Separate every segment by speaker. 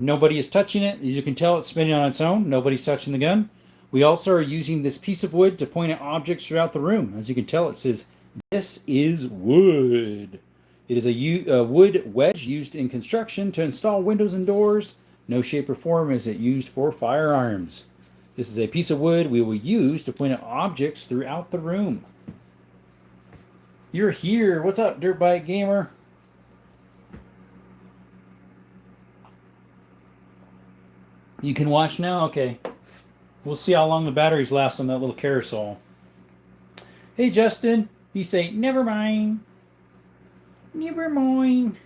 Speaker 1: Nobody is touching it. As you can tell, it's spinning on its own. Nobody's touching the gun. We also are using this piece of wood to point at objects throughout the room. As you can tell, it says, "This is wood." It is a wood wedge used in construction to install windows and doors. No shape or form is it used for firearms. This is a piece of wood we will use to point at objects throughout the room. You're here. What's up, Dirt Bike Gamer? You can watch now? Okay. We'll see how long the batteries last on that little carousel. Hey, Justin. You say, never mind. Never mind.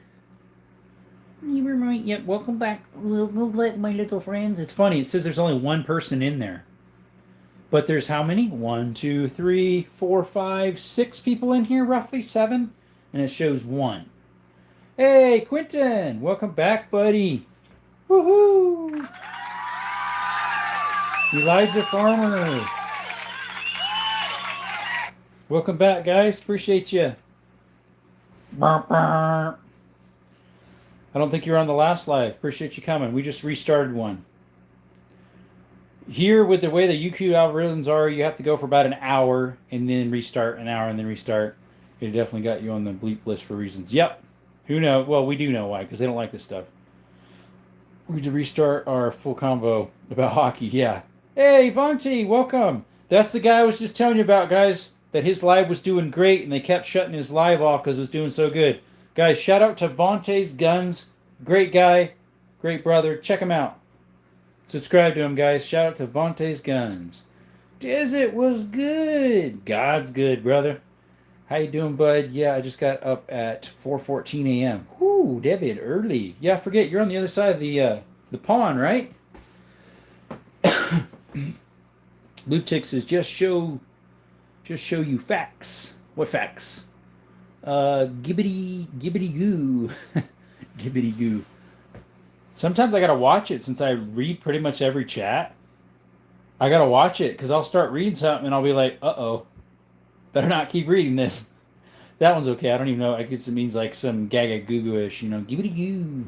Speaker 1: Never mind. Yep, welcome back. We'll let my little friends. It's funny. It says there's only one person in there. But there's how many? 1, 2, 3, 4, 5, 6 people in here, roughly 7. And it shows 1. Hey, Quentin. Welcome back, buddy. Woohoo. Elijah Farmer. Welcome back, guys. Appreciate you. I don't think you were on the last live. Appreciate you coming. We just restarted one. Here, with the way the YouTube algorithms are, you have to go for about an hour and then restart, an hour and then restart. It definitely got you on the bleep list for reasons. Yep. Who knows? Well, we do know why, because they don't like this stuff. We need to restart our full convo about hockey. Yeah. Hey, Vontae, welcome. That's the guy I was just telling you about, guys, that his live was doing great, and they kept shutting his live off because it was doing so good. Guys, shout out to Vontae's Guns. Great guy. Great brother. Check him out. Subscribe to him, guys. Shout out to Vontae's Guns. Desert was good. God's good, brother. How you doing, bud? Yeah, I just got up at 4:14 a.m. Whoo, David, early. Yeah, I forget, you're on the other side of the pond, right? Blue Tick says, just show you facts. What facts? Gibbity goo. Gibbity goo. Sometimes I gotta watch it since I read pretty much every chat. I gotta watch it because I'll start reading something and I'll be like, uh-oh. Better not keep reading this. That one's okay. I don't even know. I guess it means like some gaga goo goo-ish, you know. Gibbity goo.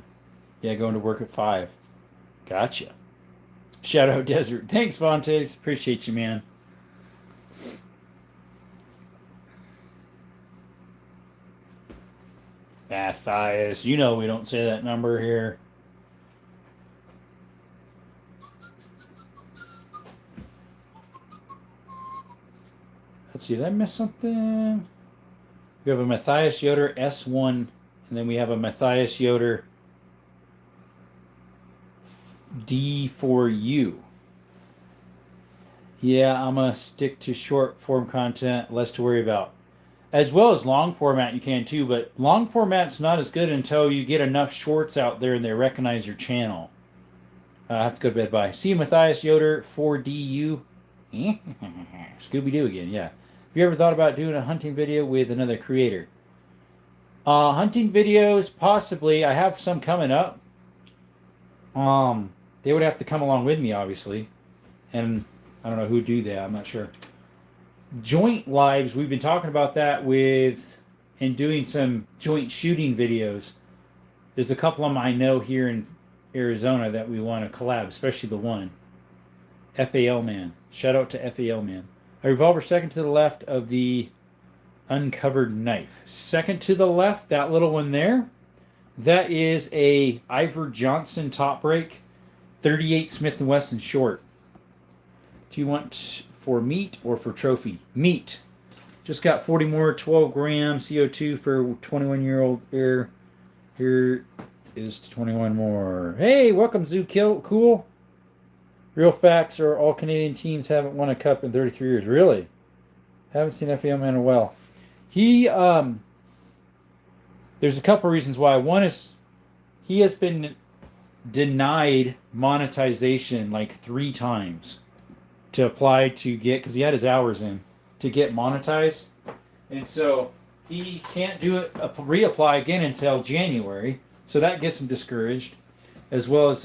Speaker 1: Yeah, going to work at 5. Gotcha. Shout out Desert. Thanks, Vontaze. Appreciate you, man. Matthias. You know we don't say that number here. Let's see. Did I miss something? We have a Matthias Yoder S1, and then we have a Matthias Yoder D4U. Yeah, I'm going to stick to short form content, less to worry about. As well as long format, you can too, but long format's not as good until you get enough shorts out there and they recognize your channel. I have to go to bed. Bye. See you, Matthias Yoder 4DU. Scooby-Doo again, yeah. Have you ever thought about doing a hunting video with another creator? Hunting videos, possibly. I have some coming up. They would have to come along with me, obviously. And I don't know who would do that. I'm not sure. Joint lives, we've been talking about that and doing some joint shooting videos. There's a couple of them I know here in Arizona that we want to collab, especially the one. FAL Man. Shout out to FAL Man. A revolver second to the left of the uncovered knife. Second to the left, that little one there, that is a Ivor Johnson top break, 38 Smith & Wesson short. Do you want for meat or for trophy? Meat. Just got 40 more, 12 gram CO2 for 21-year-old air. Here is 21 more. Hey, welcome, Zoo Kill. Cool. Real facts are all Canadian teams haven't won a cup in 33 years. Really? Haven't seen FAL Man in a while. There's a couple reasons why. One is he has been denied monetization like 3 times to apply to get, because he had his hours in, to get monetized. And so he can't do it, reapply again until January. So that gets him discouraged. As well as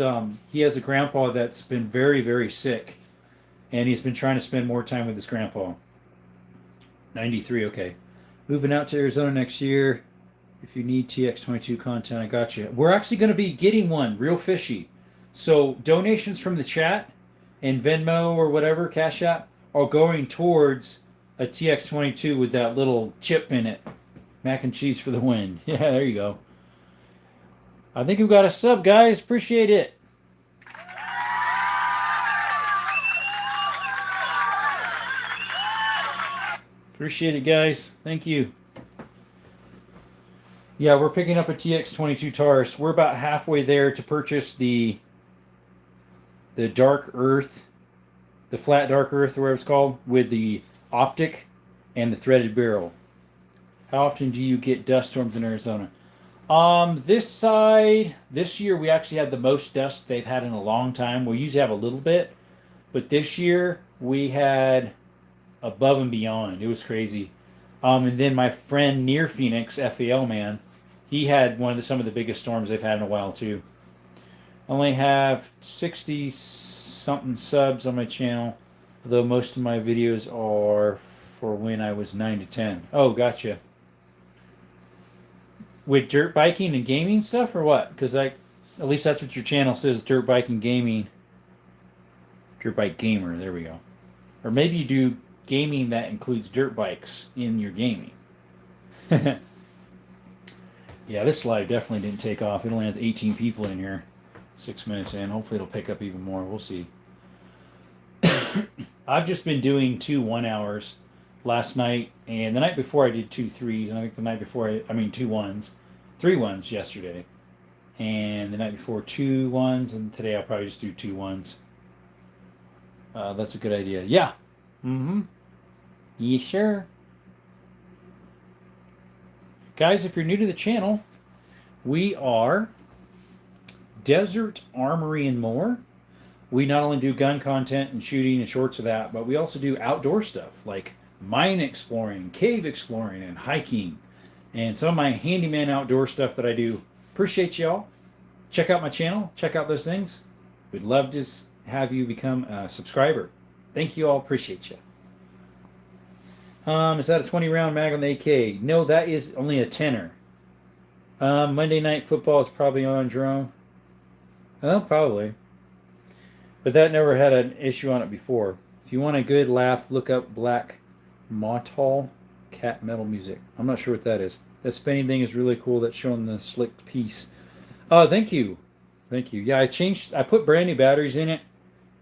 Speaker 1: he has a grandpa that's been very, very sick. And he's been trying to spend more time with his grandpa. 93, okay. Moving out to Arizona next year. If you need TX22 content, I got you. We're actually going to be getting one, real fishy. So donations from the chat and Venmo or whatever, Cash App, are going towards a TX22 with that little chip in it. Mac and cheese for the win. Yeah, there you go. I think we've got a sub, guys. Appreciate it. Appreciate it, guys. Thank you. Yeah, we're picking up a TX22 Taurus. We're about halfway there to purchase the Dark Earth, the flat Dark Earth, or whatever it's called, with the optic and the threaded barrel. How often do you get dust storms in Arizona? This side, this year we actually had the most dust they've had in a long time. We usually have a little bit, but this year we had above and beyond. It was crazy. And then my friend near Phoenix, FAL man, he had some of the biggest storms they've had in a while too. I only have 60 something subs on my channel, although most of my videos are for when I was 9 to 10. Oh, gotcha. With dirt biking and gaming stuff or what? Because at least that's what your channel says, dirt bike and gaming. Dirt bike gamer, there we go. Or maybe you do gaming that includes dirt bikes in your gaming. Yeah, this live definitely didn't take off. It only has 18 people in here. 6 minutes in. Hopefully it'll pick up even more. We'll see. I've just been doing 2 1-hours. Last night, and the night before I did 2 3s, and I think the night before 2 1s, 3 1s yesterday, and the night before 2 1s, and today I'll probably just do 2 1s. That's a good idea. Yeah. Yeah, sure. Guys, if you're new to the channel, we are Desert Armory and More. We not only do gun content and shooting and shorts of that, but we also do outdoor stuff like mine exploring, cave exploring, and hiking, and some of my handyman outdoor stuff that I do. Appreciate y'all. Check out my channel. Check out those things. We'd love to have you become a subscriber. Thank you all. Appreciate you. Is that a 20 round mag on the AK? No, that is only a 10er. Monday Night Football is probably on Jerome. Oh, probably. But that never had an issue on it before. If you want a good laugh, look up Black Motal cat metal music. I'm not sure what that is. That spinning thing is really cool. That's showing the slicked piece. Oh, thank you. Thank you. Yeah, I put brand new batteries in it,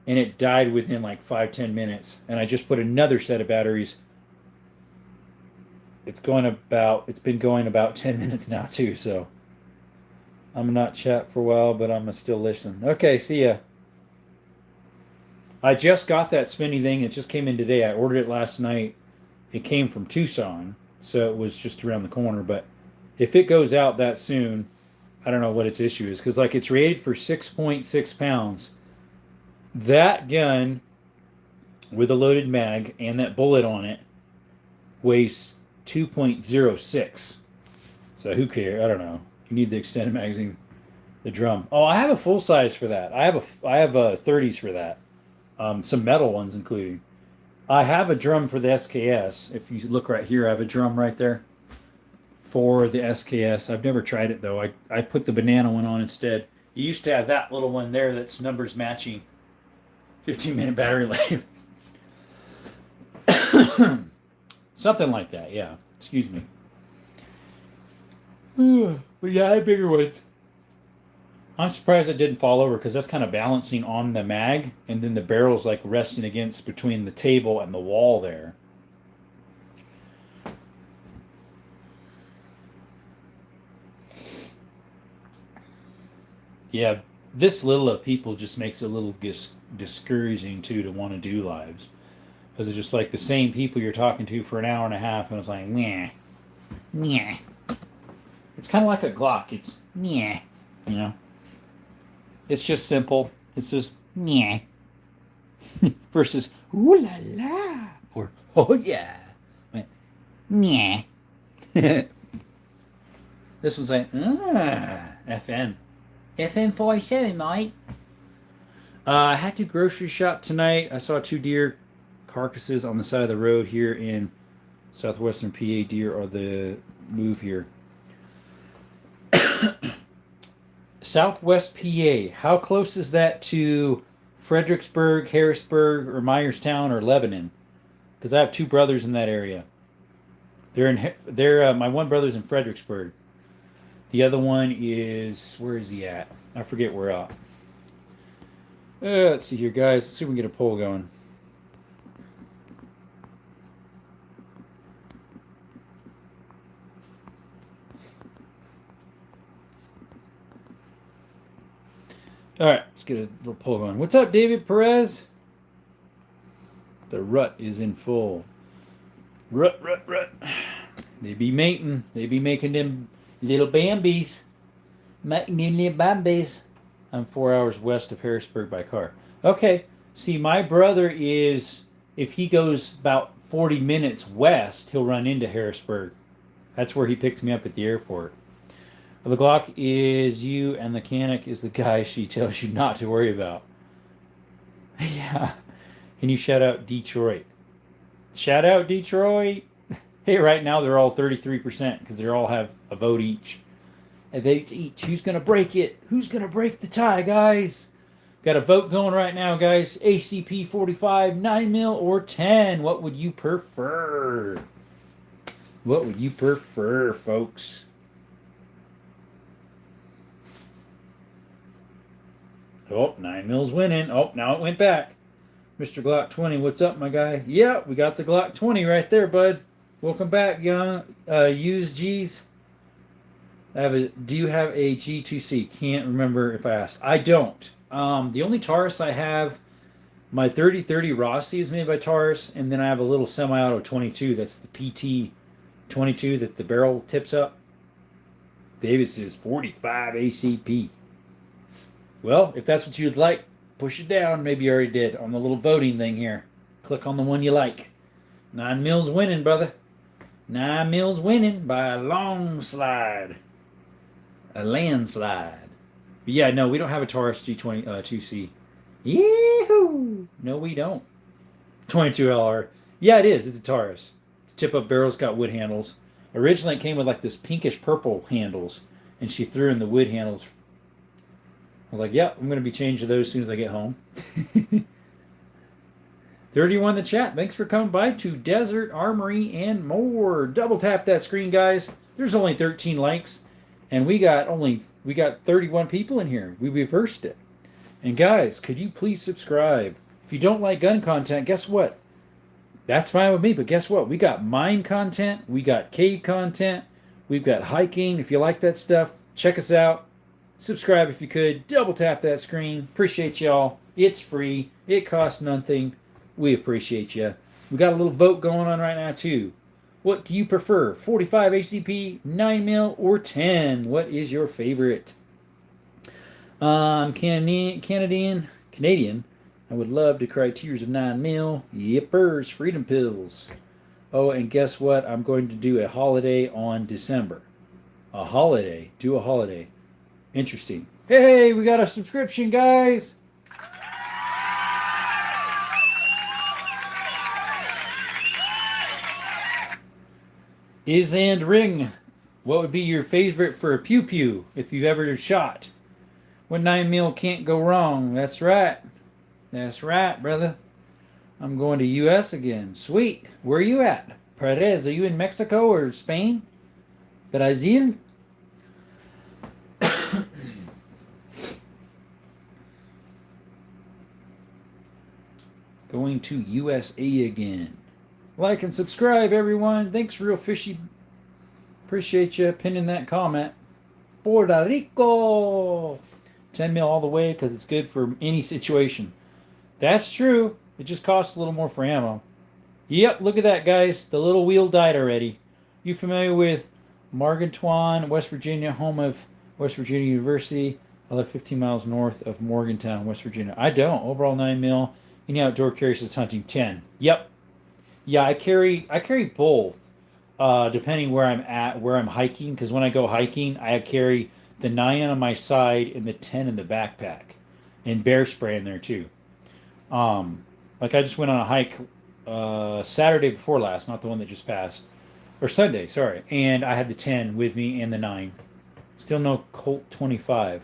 Speaker 1: and it died within like 5-10 minutes. And I just put another set of batteries. It's been going about 10 minutes now too, so I'm not chat for a while, but I'm gonna still listen. Okay, see ya. I just got that spinning thing. It just came in today. I ordered it last night. It came from Tucson, so it was just around the corner. But if it goes out that soon, I don't know what its issue is. Because like it's rated for 6.6 pounds. That gun with a loaded mag and that bullet on it weighs 2.06. So who cares? I don't know. You need the extended magazine, the drum. Oh, I have a full size for that. I have a 30s for that. Some metal ones including. I have a drum for the SKS. If you look right here, I have a drum right there for the SKS. I've never tried it though. I put the banana one on instead. You used to have that little one there that's numbers matching. 15-minute battery life. Something like that, yeah. Excuse me. But yeah, I had bigger ones. I'm surprised it didn't fall over because that's kind of balancing on the mag, and then the barrel's like resting against between the table and the wall there. Yeah, this little of people just makes it a little discouraging too to want to do lives. Because it's just like the same people you're talking to for an hour and a half, and it's like, meh, meh. It's kind of like a Glock. It's meh, you know? It's just simple. It's just meh. Versus ooh la la or oh yeah. Meh. This was like FN. FN 47, mate. I had to grocery shop tonight. I saw 2 deer carcasses on the side of the road here in southwestern PA. Deer are the move here. Southwest PA. How close is that to Fredericksburg, Harrisburg, or Myerstown, or Lebanon? Because I have two brothers in that area. They're my one brother's in Fredericksburg. The other one is, where is he at? I forget where at. Let's see here, guys. Let's see if we can get a poll going. All right, let's get a little poll going. What's up, David Perez? The rut is in full. Rut. They be mating. They be making them little Bambies. Making them little Bambies. I'm 4 hours west of Harrisburg by car. Okay. See, my brother is, if he goes about 40 minutes west, he'll run into Harrisburg. That's where he picks me up at the airport. The Glock is you, and the mechanic is the guy she tells you not to worry about. Yeah. Can you shout out Detroit? Shout out Detroit. Hey, right now they're all 33% because they all have a vote each. A vote each. Who's going to break it? Who's going to break the tie, guys? Got a vote going right now, guys. ACP 45, 9mm, or 10. What would you prefer? What would you prefer, folks? Oh, 9mm's winning. Oh, now it went back. Mr. Glock 20, what's up, my guy? Yeah, we got the Glock 20 right there, bud. Welcome back, young used G's. Do you have a G2C? Can't remember if I asked. I don't. The only Taurus I have, my 3030 Rossi is made by Taurus, and then I have a little semi-auto 22. That's the PT 22 that the barrel tips up. Davis is 45 ACP. Well, if that's what you'd like, push it down. Maybe you already did on the little voting thing here. Click on the one you like. 9mm's winning, brother. 9mm's winning by a long slide. A landslide. But yeah, no, we don't have a Taurus G20 2C. Yee-hoo! No, we don't. 22LR. Yeah, it is. It's a Taurus. Tip-up barrel's got wood handles. Originally, it came with like this pinkish purple handles, and she threw in the wood handles. I was like, yeah, I'm going to be changing those as soon as I get home. 31 in the chat. Thanks for coming by to Desert Armory and More. Double tap that screen, guys. There's only 13 likes, and we got 31 people in here. We reversed it. And guys, could you please subscribe? If you don't like gun content, guess what? That's fine with me, but guess what? We got mine content. We got cave content. We've got hiking. If you like that stuff, check us out. Subscribe if you could. Double tap that screen. Appreciate y'all. It's free. It costs nothing. We appreciate you. We got a little vote going on right now, too. What do you prefer? 45 ACP, 9mm, or 10? What is your favorite? I'm Canadian. I would love to cry tears of 9mm. Yippers, freedom pills. Oh, and guess what? I'm going to do a holiday on December. A holiday. Do a holiday. Interesting. Hey, we got a subscription, guys. Is and ring. What would be your favorite for a pew pew if you've ever shot? What 9mm can't go wrong? That's right. That's right, brother. I'm going to U.S. again. Sweet. Where are you at? Perez, are you in Mexico or Spain? Brazil? Going to USA again. Like and subscribe, everyone. Thanks, Real Fishy. Appreciate you pinning that comment. Puerto Rico. 10mm all the way because it's good for any situation. That's true. It just costs a little more for ammo. Yep, look at that, guys. The little wheel died already. You familiar with Morgantown, West Virginia, home of West Virginia University? I live 15 miles north of Morgantown, West Virginia. I don't. Overall 9mm. Any outdoor carry since hunting 10. Yep. Yeah, I carry both, depending where I'm at, where I'm hiking. Because when I go hiking, I carry the 9 on my side and the 10 in the backpack, and bear spray in there too. Like I just went on a hike Saturday before last, not the one that just passed, or Sunday, sorry. And I had the 10 with me and the 9. Still no Colt 25.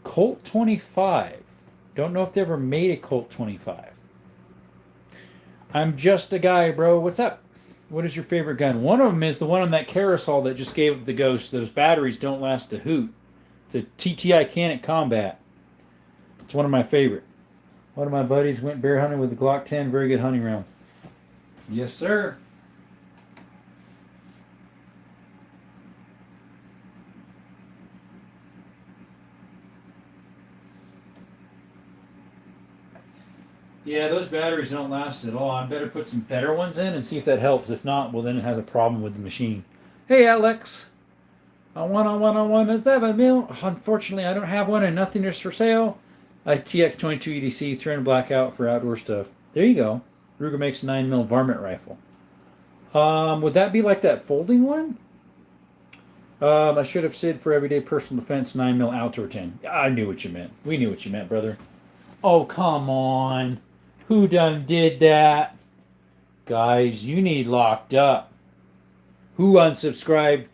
Speaker 1: Colt 25. Don't know if they ever made a Colt 25. I'm just a guy, bro. What's up? What is your favorite gun? One of them is the one on that carousel that just gave up the ghost. Those batteries don't last a hoot. It's a TTI Canic Combat. It's one of my favorite. One of my buddies went bear hunting with the Glock 10. Very good hunting round. Yes, sir. Yeah, those batteries don't last at all. I better put some better ones in and see if that helps. If not, well, then it has a problem with the machine. Hey, Alex. I want a 7 mil. Unfortunately, I don't have one and nothing is for sale. A TX22 EDC, 300 blackout for outdoor stuff. There you go. Ruger makes a 9 mil varmint rifle. Would that be like that folding one? I should have said for everyday personal defense, 9 mil outdoor 10. I knew what you meant. We knew what you meant, brother. Oh, come on. Who done did that? Guys, you need locked up. Who unsubscribed?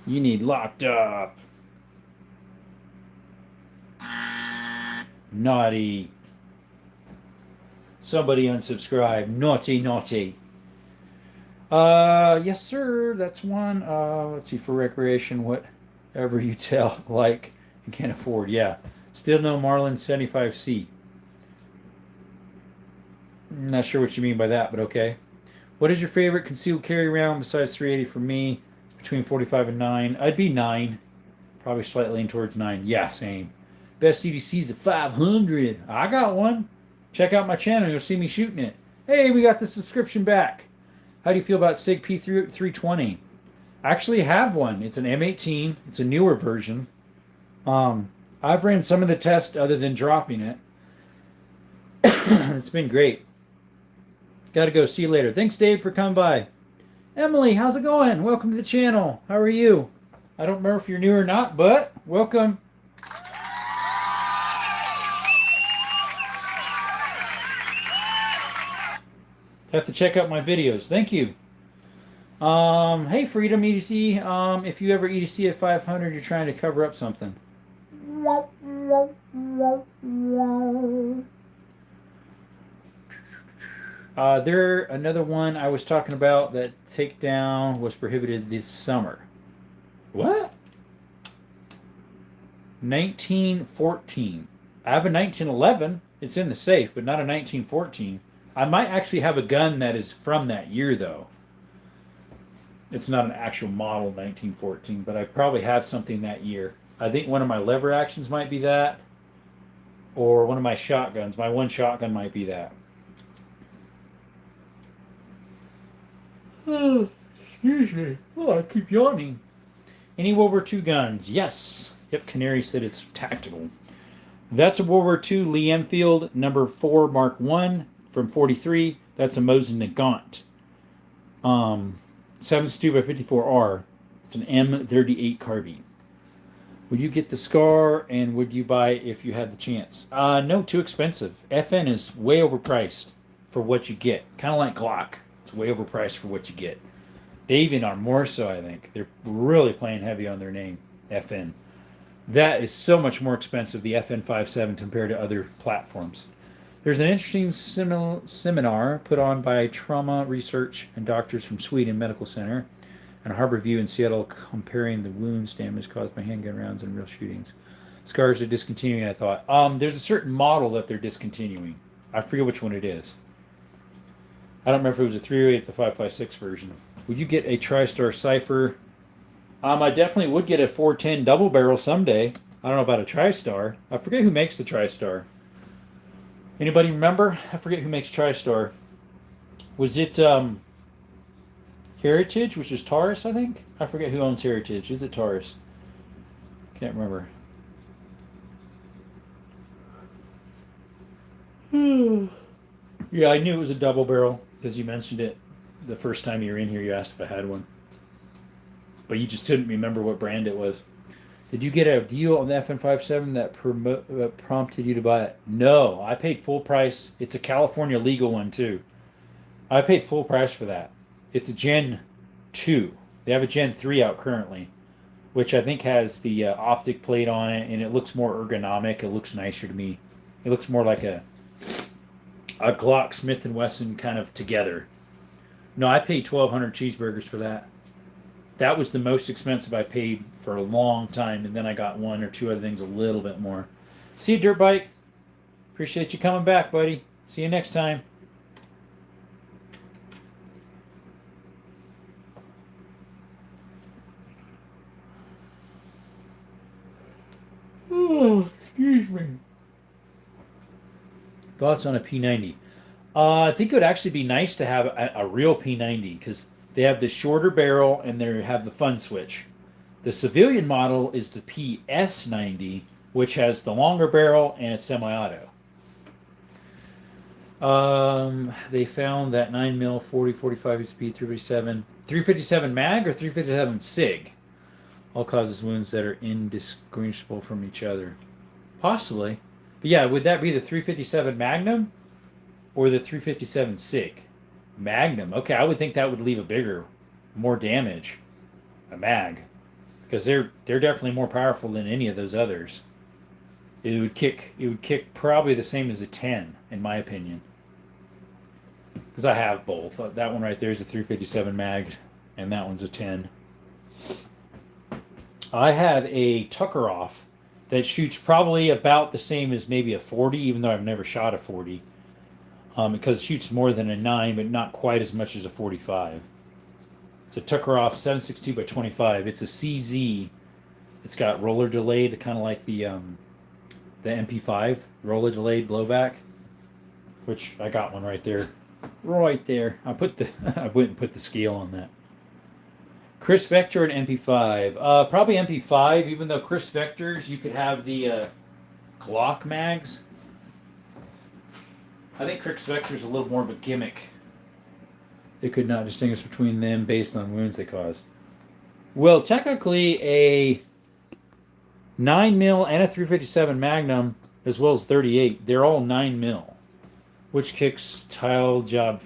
Speaker 1: You need locked up. Naughty. Somebody unsubscribe. Naughty, naughty. Yes, sir. That's one. Let's see, for recreation, whatever you tell, like, you can't afford. Yeah. Still no Marlin 75C. Not sure what you mean by that, but okay. What is your favorite concealed carry round besides 380 for me? Between 45 and 9. I'd be 9. Probably slightly lean towards 9. Yeah, same. Best CDC's at 500. I got one. Check out my channel. You'll see me shooting it. Hey, we got the subscription back. How do you feel about SIG P320? I actually have one. It's an M18. It's a newer version. I've ran some of the tests other than dropping it. It's been great. Gotta go. See you later. Thanks, Dave, for coming by. Emily, how's it going? Welcome to the channel. How are you? I don't remember if you're new or not, but welcome. Have to check out my videos. Thank you. Hey, Freedom EDC. If you ever EDC at 500, you're trying to cover up something. Another one I was talking about that takedown was prohibited this summer. What? 1914. I have a 1911. It's in the safe, but not a 1914. I might actually have a gun that is from that year, though. It's not an actual model 1914, but I probably have something that year. I think one of my lever actions might be that, or one of my shotguns. My one shotgun might be that. Oh, excuse me. Oh, I keep yawning. Any World War II guns? Yes. Yep, Canary said it's tactical. That's a World War II Lee Enfield number 4 Mark 1 from 43. That's a Mosin Nagant. 7.2 by 54R. It's an M38 carbine. Would you get the Scar, and would you buy it if you had the chance? No, too expensive. FN is way overpriced for what you get. Kind of like Glock. It's way overpriced for what you get. They even are more so, I think. They're really playing heavy on their name, FN. That is so much more expensive, the FN57, compared to other platforms. There's an interesting seminar put on by Trauma Research and doctors from Sweden Medical Center and Harborview in Seattle comparing the wounds damage caused by handgun rounds and real shootings. Scars are discontinuing, I thought. There's a certain model that they're discontinuing. I forget which one it is. I don't remember if it was a 308 or the 5.56 version. Would you get a TriStar Cypher? I definitely would get a 410 double barrel someday. I don't know about a TriStar. I forget who makes the TriStar. Anybody remember? I forget who makes TriStar. Was it Heritage, which is Taurus, I think? I forget who owns Heritage. Is it Taurus? Can't remember. Yeah, I knew it was a double barrel because you mentioned it the first time you were in here. You asked if I had one. But you just didn't remember what brand it was. Did you get a deal on the FN57 that prompted you to buy it? No, I paid full price. It's a California legal one, too. I paid full price for that. It's a Gen 2. They have a Gen 3 out currently which I think has the optic plate on it, and it looks more ergonomic. It looks nicer to me. It looks more like a Glock Smith and Wesson kind of together. No, I paid 1,200 cheeseburgers for that. That was the most expensive I paid for a long time, and then I got one or two other things a little bit more. See you, Dirt Bike. Appreciate you coming back, buddy. See you next time. Oh, excuse me. Thoughts on a P90? I think it would actually be nice to have a real P90 because they have the shorter barrel and they have the fun switch. The civilian model is the PS90, which has the longer barrel and it's semi-auto. They found that 9mm 40-45 speed 357 mag or 357 SIG all causes wounds that are indistinguishable from each other. Possibly. But yeah, would that be the 357 Magnum or the 357 SIG? Magnum. Okay, I would think that would leave a bigger, more damage. A mag. Because they're definitely more powerful than any of those others. It would kick probably the same as a 10, in my opinion. Because I have both. That one right there is a 357 mag, and that one's a 10. I have a Tucker-off that shoots probably about the same as maybe a 40, even though I've never shot a 40. Because it shoots more than a 9, but not quite as much as a 45. It's a Tucker-off 7.62 by 25. It's a CZ. It's got roller delayed, kind of like the MP5 roller delayed blowback, which I got one right there. Right there. I went and put the scale on that. Chris Vector and MP5. Probably MP5, even though Chris Vectors, you could have the Glock mags. I think Chris Vector's a little more of a gimmick. They could not distinguish between them based on wounds they cause. Well, technically, a 9mm and a 357 Magnum, as well as 38, they're all 9mm. Which kicks tile job,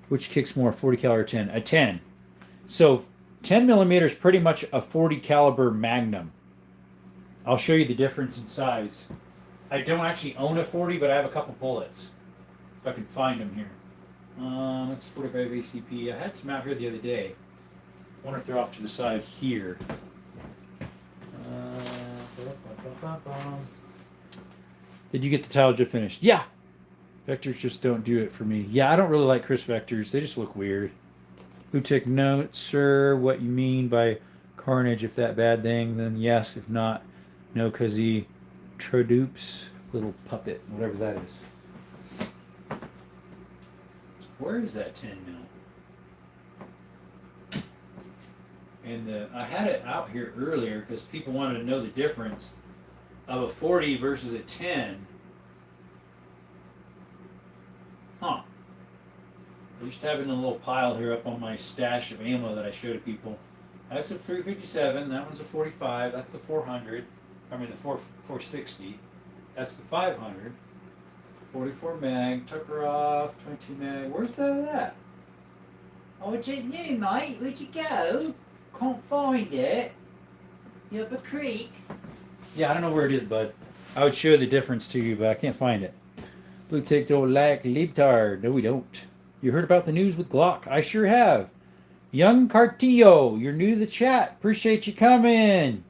Speaker 1: which kicks more, 40 caliber 10? A 10. So 10 millimeters, pretty much a 40 caliber Magnum. I'll show you the difference in size. I don't actually own a 40, but I have a couple bullets. If I can find them here. That's 45 ACP. I had some out here the other day. I wonder if they're off to the side here. Did you get the tile job finished? Yeah. Vectors just don't do it for me. Yeah, I don't really like Chris Vectors. They just look weird. Who took notes, sir? What you mean by carnage? If that bad thing, then yes. If not, no, because he trodoops, little puppet, whatever that is. Where is that 10 mil? And I had it out here earlier because people wanted to know the difference of a 40 versus a 10. Huh. I just having a little pile here up on my stash of ammo that I show to people. That's a 357. That one's a 45. That's the 400. I mean the 460. That's the 500. 44 mag. Tucker-off. 22 mag. Where's that at? Oh, it's in you, mate. Where'd you go? Can't find it. You up a creek? Yeah, I don't know where it is, bud. I would show the difference to you, but I can't find it. Blue tick don't like libtard. No, we don't. You heard about the news with Glock? I sure have. Young Cartillo, you're new to the chat. Appreciate you coming.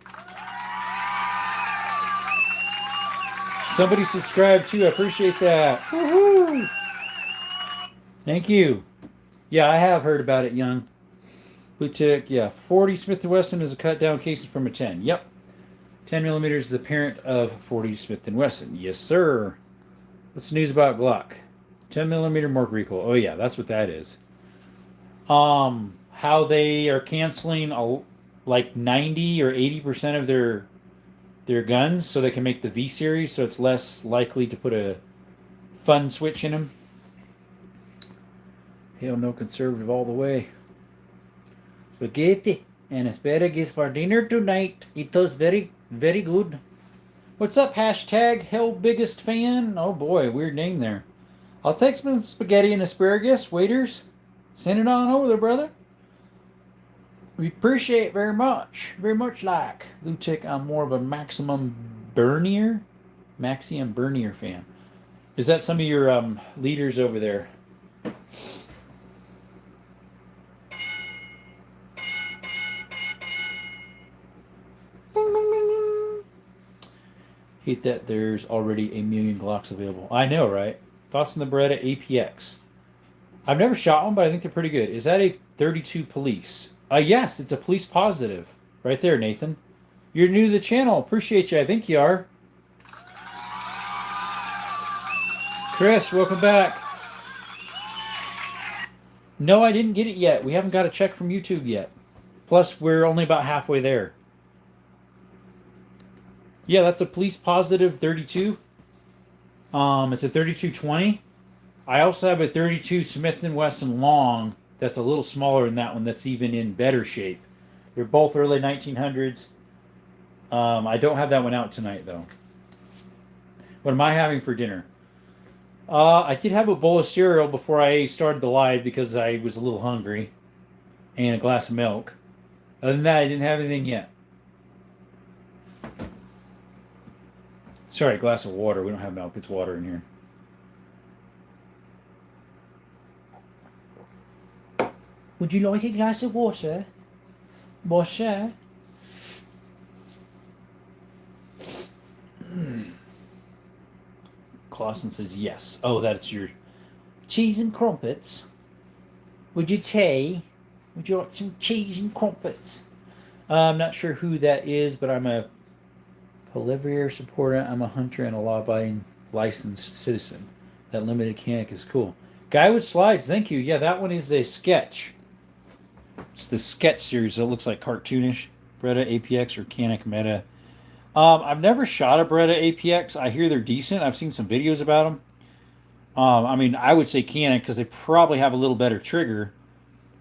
Speaker 1: Somebody subscribed too. I appreciate that. Woohoo! Thank you. Yeah, I have heard about it, Young. Blue tick, yeah. 40 Smith & Wesson is a cut down casing from a 10. Yep. 10 millimeters is the parent of 40 Smith & Wesson. Yes, sir. What's the news about Glock? 10 millimeter more recoil. Oh yeah, that's what that is. How they are canceling like 90 or 80% of their guns so they can make the V series, so it's less likely to put a fun switch in them. Hell no, conservative all the way. Spaghetti and asparagus for dinner tonight. It was very, very good. What's up, hashtag hell biggest fan? Oh boy, weird name there. I'll take some spaghetti and asparagus. Waiters, send it on over there, brother. We appreciate it very much. Very much like. Lutic, I'm more of a Maxium Bernier fan. Is that some of your leaders over there? Hate that there's already a million Glocks available. I know, right? Thoughts on the Beretta APX? I've never shot one, but I think they're pretty good. Is that a 32 police? Yes, it's a police positive. Right there, Nathan. You're new to the channel. Appreciate you. I think you are. Chris, welcome back. No, I didn't get it yet. We haven't got a check from YouTube yet. Plus, we're only about halfway there. Yeah, that's a police positive 32. It's a 3220. I also have a 32 Smith & Wesson long that's a little smaller than that one that's even in better shape. They're both early 1900s. I don't have that one out tonight, though. What am I having for dinner? I did have a bowl of cereal before I started the live because I was a little hungry. And a glass of milk. Other than that, I didn't have anything yet. Sorry, a glass of water. We don't have milk. It's water in here. Would you like a glass of water? Washer? Clausen says yes. Oh, that's your cheese and crumpets. Would you tea? Would you like some cheese and crumpets? I'm not sure who that is, but I'm a Polivier supporter. I'm a hunter and a law-abiding licensed citizen. That limited mechanic is cool. Guy with slides, thank you. Yeah, that one is a sketch. It's the sketch series, so it looks like cartoonish. Beretta APX or Canic Meta. I've never shot a Beretta APX. I hear they're decent. I've seen some videos about them. I mean, I would say Canic because they probably have a little better trigger.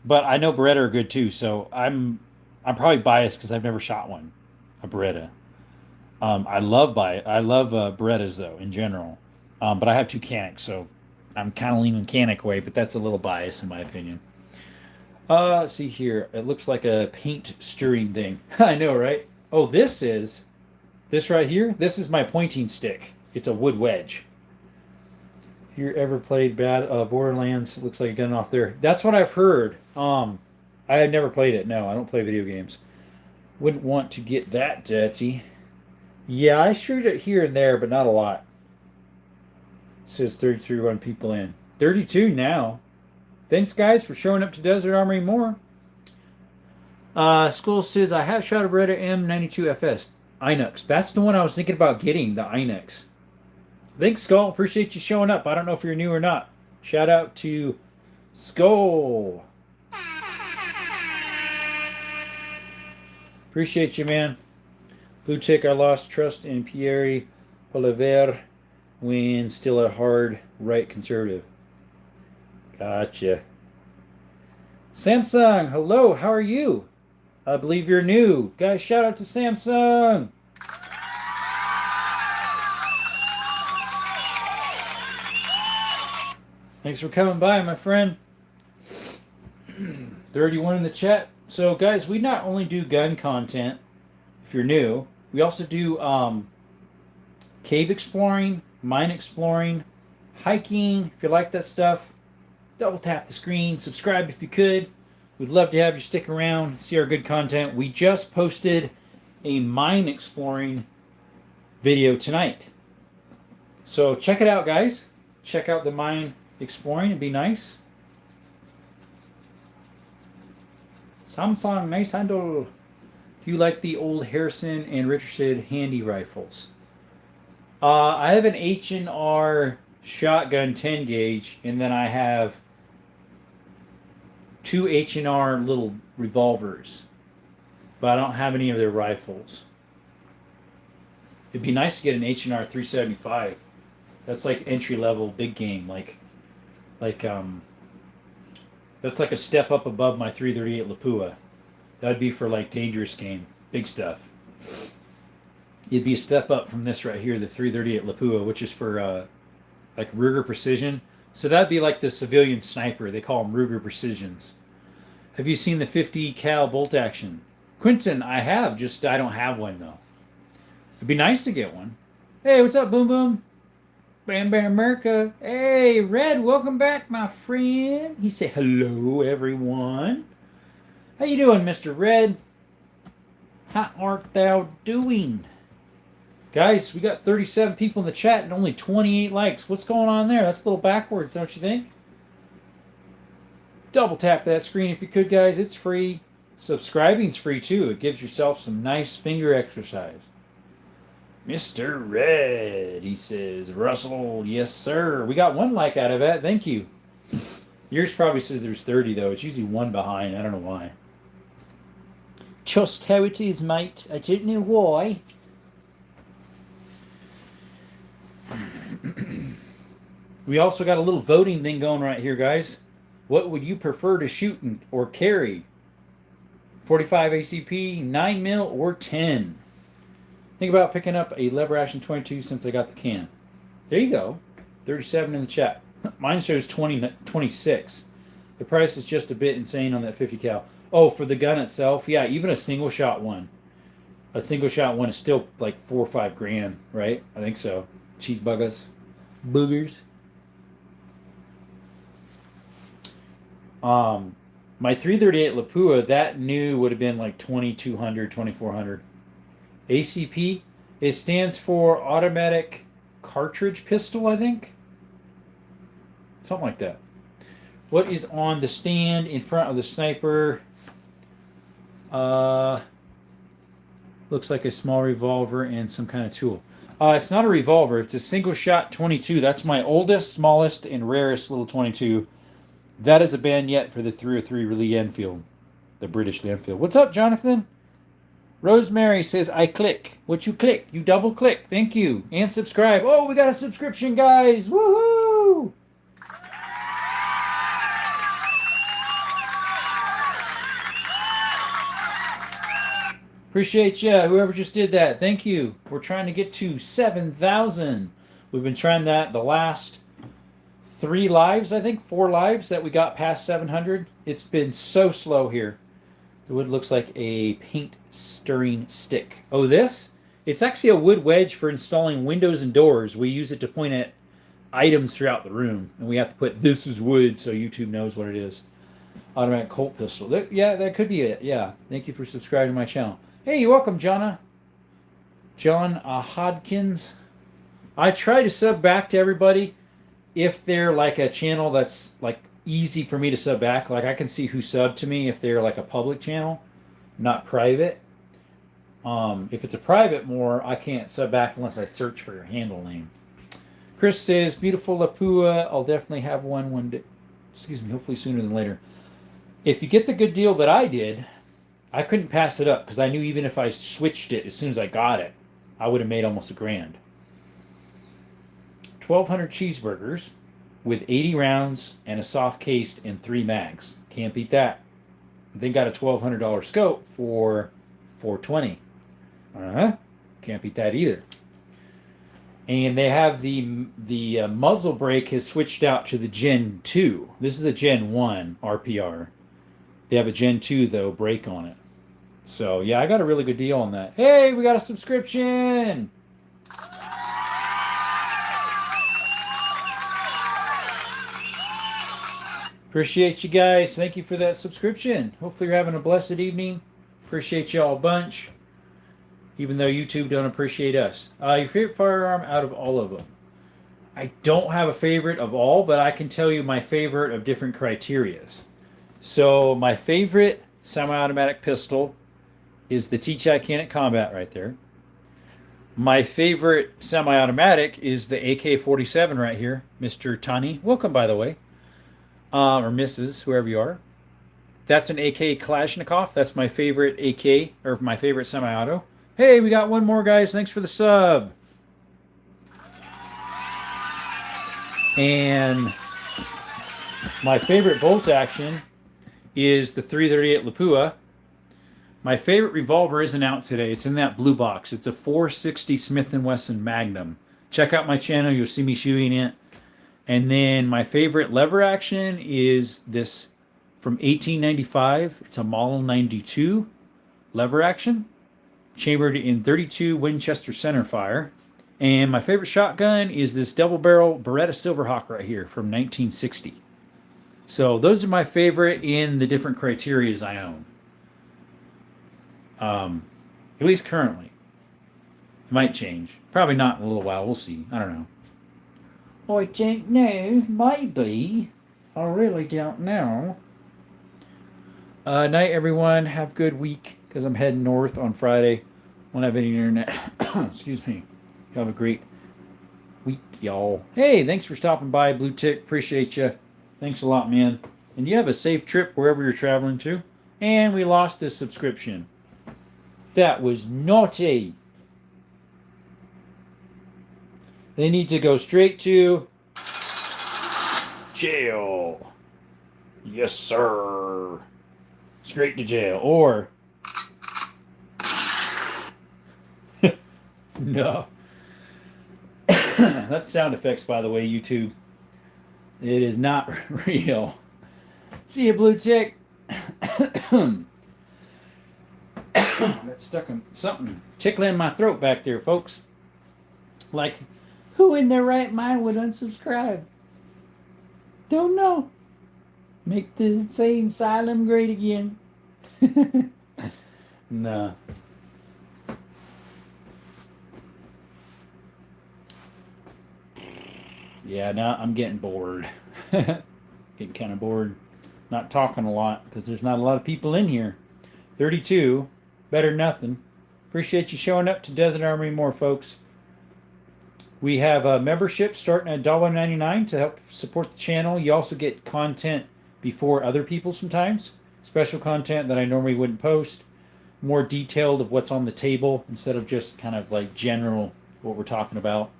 Speaker 1: But I know Beretta are good too, so I'm probably biased because I've never shot one, a Beretta. I love Berettas though in general, but I have two Canics, so I'm kind of leaning Canic way, but that's a little biased in my opinion. Let's see here. It looks like a paint stirring thing. I know, right? Oh, this right here. This is my pointing stick. It's a wood wedge. If you ever played Borderlands, it looks like a gun off there. That's what I've heard. I have never played it. No, I don't play video games. Wouldn't want to get that dirty. Yeah, I shoot it here and there, but not a lot. It says 33 run people in. 32 now. Thanks, guys, for showing up to Desert Armory more. School says, I have shot a Beretta M92FS. Inux. That's the one I was thinking about getting, the Inux. Thanks, Skull. Appreciate you showing up. I don't know if you're new or not. Shout out to Skull. Appreciate you, man. Blue Tick, I lost trust in Pierre Polivier when still a hard right conservative. Gotcha. Samsung, hello, how are you? I believe you're new. Guys, shout out to Samsung. Thanks for coming by, my friend. 31 in the chat. So, guys, we not only do gun content, if you're new, we also do cave exploring, mine exploring, hiking. If you like that stuff, double tap the screen, subscribe if you could. We'd love to have you stick around, see our good content. We just posted a mine exploring video tonight. So check it out, guys. Check out the mine exploring. It'd be nice. Samsung, nice handle. Do you like the old Harrison and Richardson handy rifles? I have an H&R shotgun 10 gauge, and then I have two H&R little revolvers, but I don't have any of their rifles. It'd be nice to get an H&R 375. That's like entry level big game, that's like a step up above my 338 Lapua. That'd be for like dangerous game, big stuff. It'd be a step up from this right here, the 338 Lapua, which is for like Ruger Precision. So that'd be like the civilian sniper. They call them Ruger Precisions. Have you seen the 50 cal bolt action? Quentin, I have. Just I don't have one though. It'd be nice to get one. Hey, what's up, Boom Boom? Bam Bam America. Hey, Red, welcome back, my friend. He said, hello, everyone. How you doing, Mr. Red? How art thou doing? Guys, we got 37 people in the chat and only 28 likes. What's going on there? That's a little backwards, don't you think? Double tap that screen if you could, guys. It's free. Subscribing's free, too. It gives yourself some nice finger exercise. Mr. Red, he says. Russell, yes, sir. We got 1 like out of that. Thank you. Yours probably says there's 30, though. It's usually 1 behind. I don't know why. Just how it is, mate. I don't know why. We also got a little voting thing going right here, guys. What would you prefer to shoot or carry? 45 ACP, 9 mil, or 10? Think about picking up a lever action 22 since I got the can. There you go. 37 in the chat. Mine shows 26. The price is just a bit insane on that 50 cal. Oh, for the gun itself? Yeah, even a single shot one. A single shot one is still like 4 or 5 grand, right? I think so. Cheese buggers. Boogers. My 338 Lapua, that new would have been like 2200, 2400. ACP, it stands for Automatic Cartridge Pistol, I think. Something like that. What is on the stand in front of the sniper? Looks like a small revolver and some kind of tool. It's not a revolver. It's a single shot 22. That's my oldest, smallest, and rarest little 22. That is a bayonet for the 303 Lee Enfield, the British Lee Enfield. What's up, Jonathan? Rosemary says, I click. What you click? You double click. Thank you. And subscribe. Oh, we got a subscription, guys. Woohoo! Appreciate you, whoever just did that. Thank you. We're trying to get to 7,000. We've been trying that the last 3 lives, I think, 4 lives that we got past 700. It's been so slow here. The wood looks like a paint stirring stick. Oh, this? It's actually a wood wedge for installing windows and doors. We use it to point at items throughout the room. And we have to put, this is wood, so YouTube knows what it is. Automatic Colt pistol. Yeah, that could be it. Yeah. Thank you for subscribing to my channel. Hey, you're welcome, John Hodkins. I try to sub back to everybody if they're like a channel that's like easy for me to sub back. Like I can see who subbed to me if they're like a public channel, not private. If it's a private more, I can't sub back unless I search for your handle name. Chris says, beautiful Lapua. I'll definitely have one day. Excuse me, hopefully sooner than later. If you get the good deal that I did, I couldn't pass it up because I knew even if I switched it as soon as I got it, I would have made almost $1,000. 1,200 cheeseburgers with 80 rounds and a soft case and 3 mags. Can't beat that. They got a $1,200 scope for $420. Can't beat that either. And they have the muzzle brake has switched out to the Gen 2. This is a Gen 1 RPR. They have a Gen 2 though brake on it. So yeah, I got a really good deal on that. Hey, we got a subscription. Appreciate you guys. Thank you for that subscription. Hopefully you're having a blessed evening. Appreciate y'all a bunch. Even though YouTube don't appreciate us. Your favorite firearm out of all of them? I don't have a favorite of all, but I can tell you my favorite of different criterias. So my favorite semi-automatic pistol is the TTI Kinetic Combat right there. My favorite semi-automatic is the AK-47 right here, Mr. Tani. Welcome, by the way. Or Mrs., whoever you are. That's an AK Kalashnikov. That's my favorite AK, or my favorite semi-auto. Hey, we got one more, guys. Thanks for the sub. And my favorite bolt action is the 338 Lapua. My favorite revolver isn't out today. It's in that blue box. It's a 460 Smith & Wesson Magnum. Check out my channel. You'll see me shooting it. And then my favorite lever action is this from 1895. It's a Model 92 lever action, chambered in 32 Winchester centerfire. And my favorite shotgun is this double barrel Beretta Silverhawk right here from 1960. So those are my favorite in the different criterias I own. At least currently. It might change. Probably not in a little while. We'll see. I don't know. I don't know. Maybe. I really don't know. Night, everyone. Have a good week, because I'm heading north on Friday. Won't have any internet. Excuse me. Have a great week, y'all. Hey, thanks for stopping by, Blue Tick. Appreciate you. Thanks a lot, man. And you have a safe trip wherever you're traveling to. And we lost this subscription. That was naughty. They need to go straight to jail. Yes, sir. Straight to jail. Or no. That's sound effects, by the way, YouTube. It is not real. See you, Blue Tick. That's stuck in something tickling my throat back there, folks. Like, who in their right mind would unsubscribe? Don't know. Make the same asylum great again. Nah. Yeah, now I'm getting bored. Getting kind of bored. Not talking a lot because there's not a lot of people in here. 32. Better than nothing. Appreciate you showing up to Desert Armory More, folks. We have a membership starting at $1.99 to help support the channel. You also get content before other people sometimes. Special content that I normally wouldn't post. More detailed of what's on the table instead of just kind of like general what we're talking about.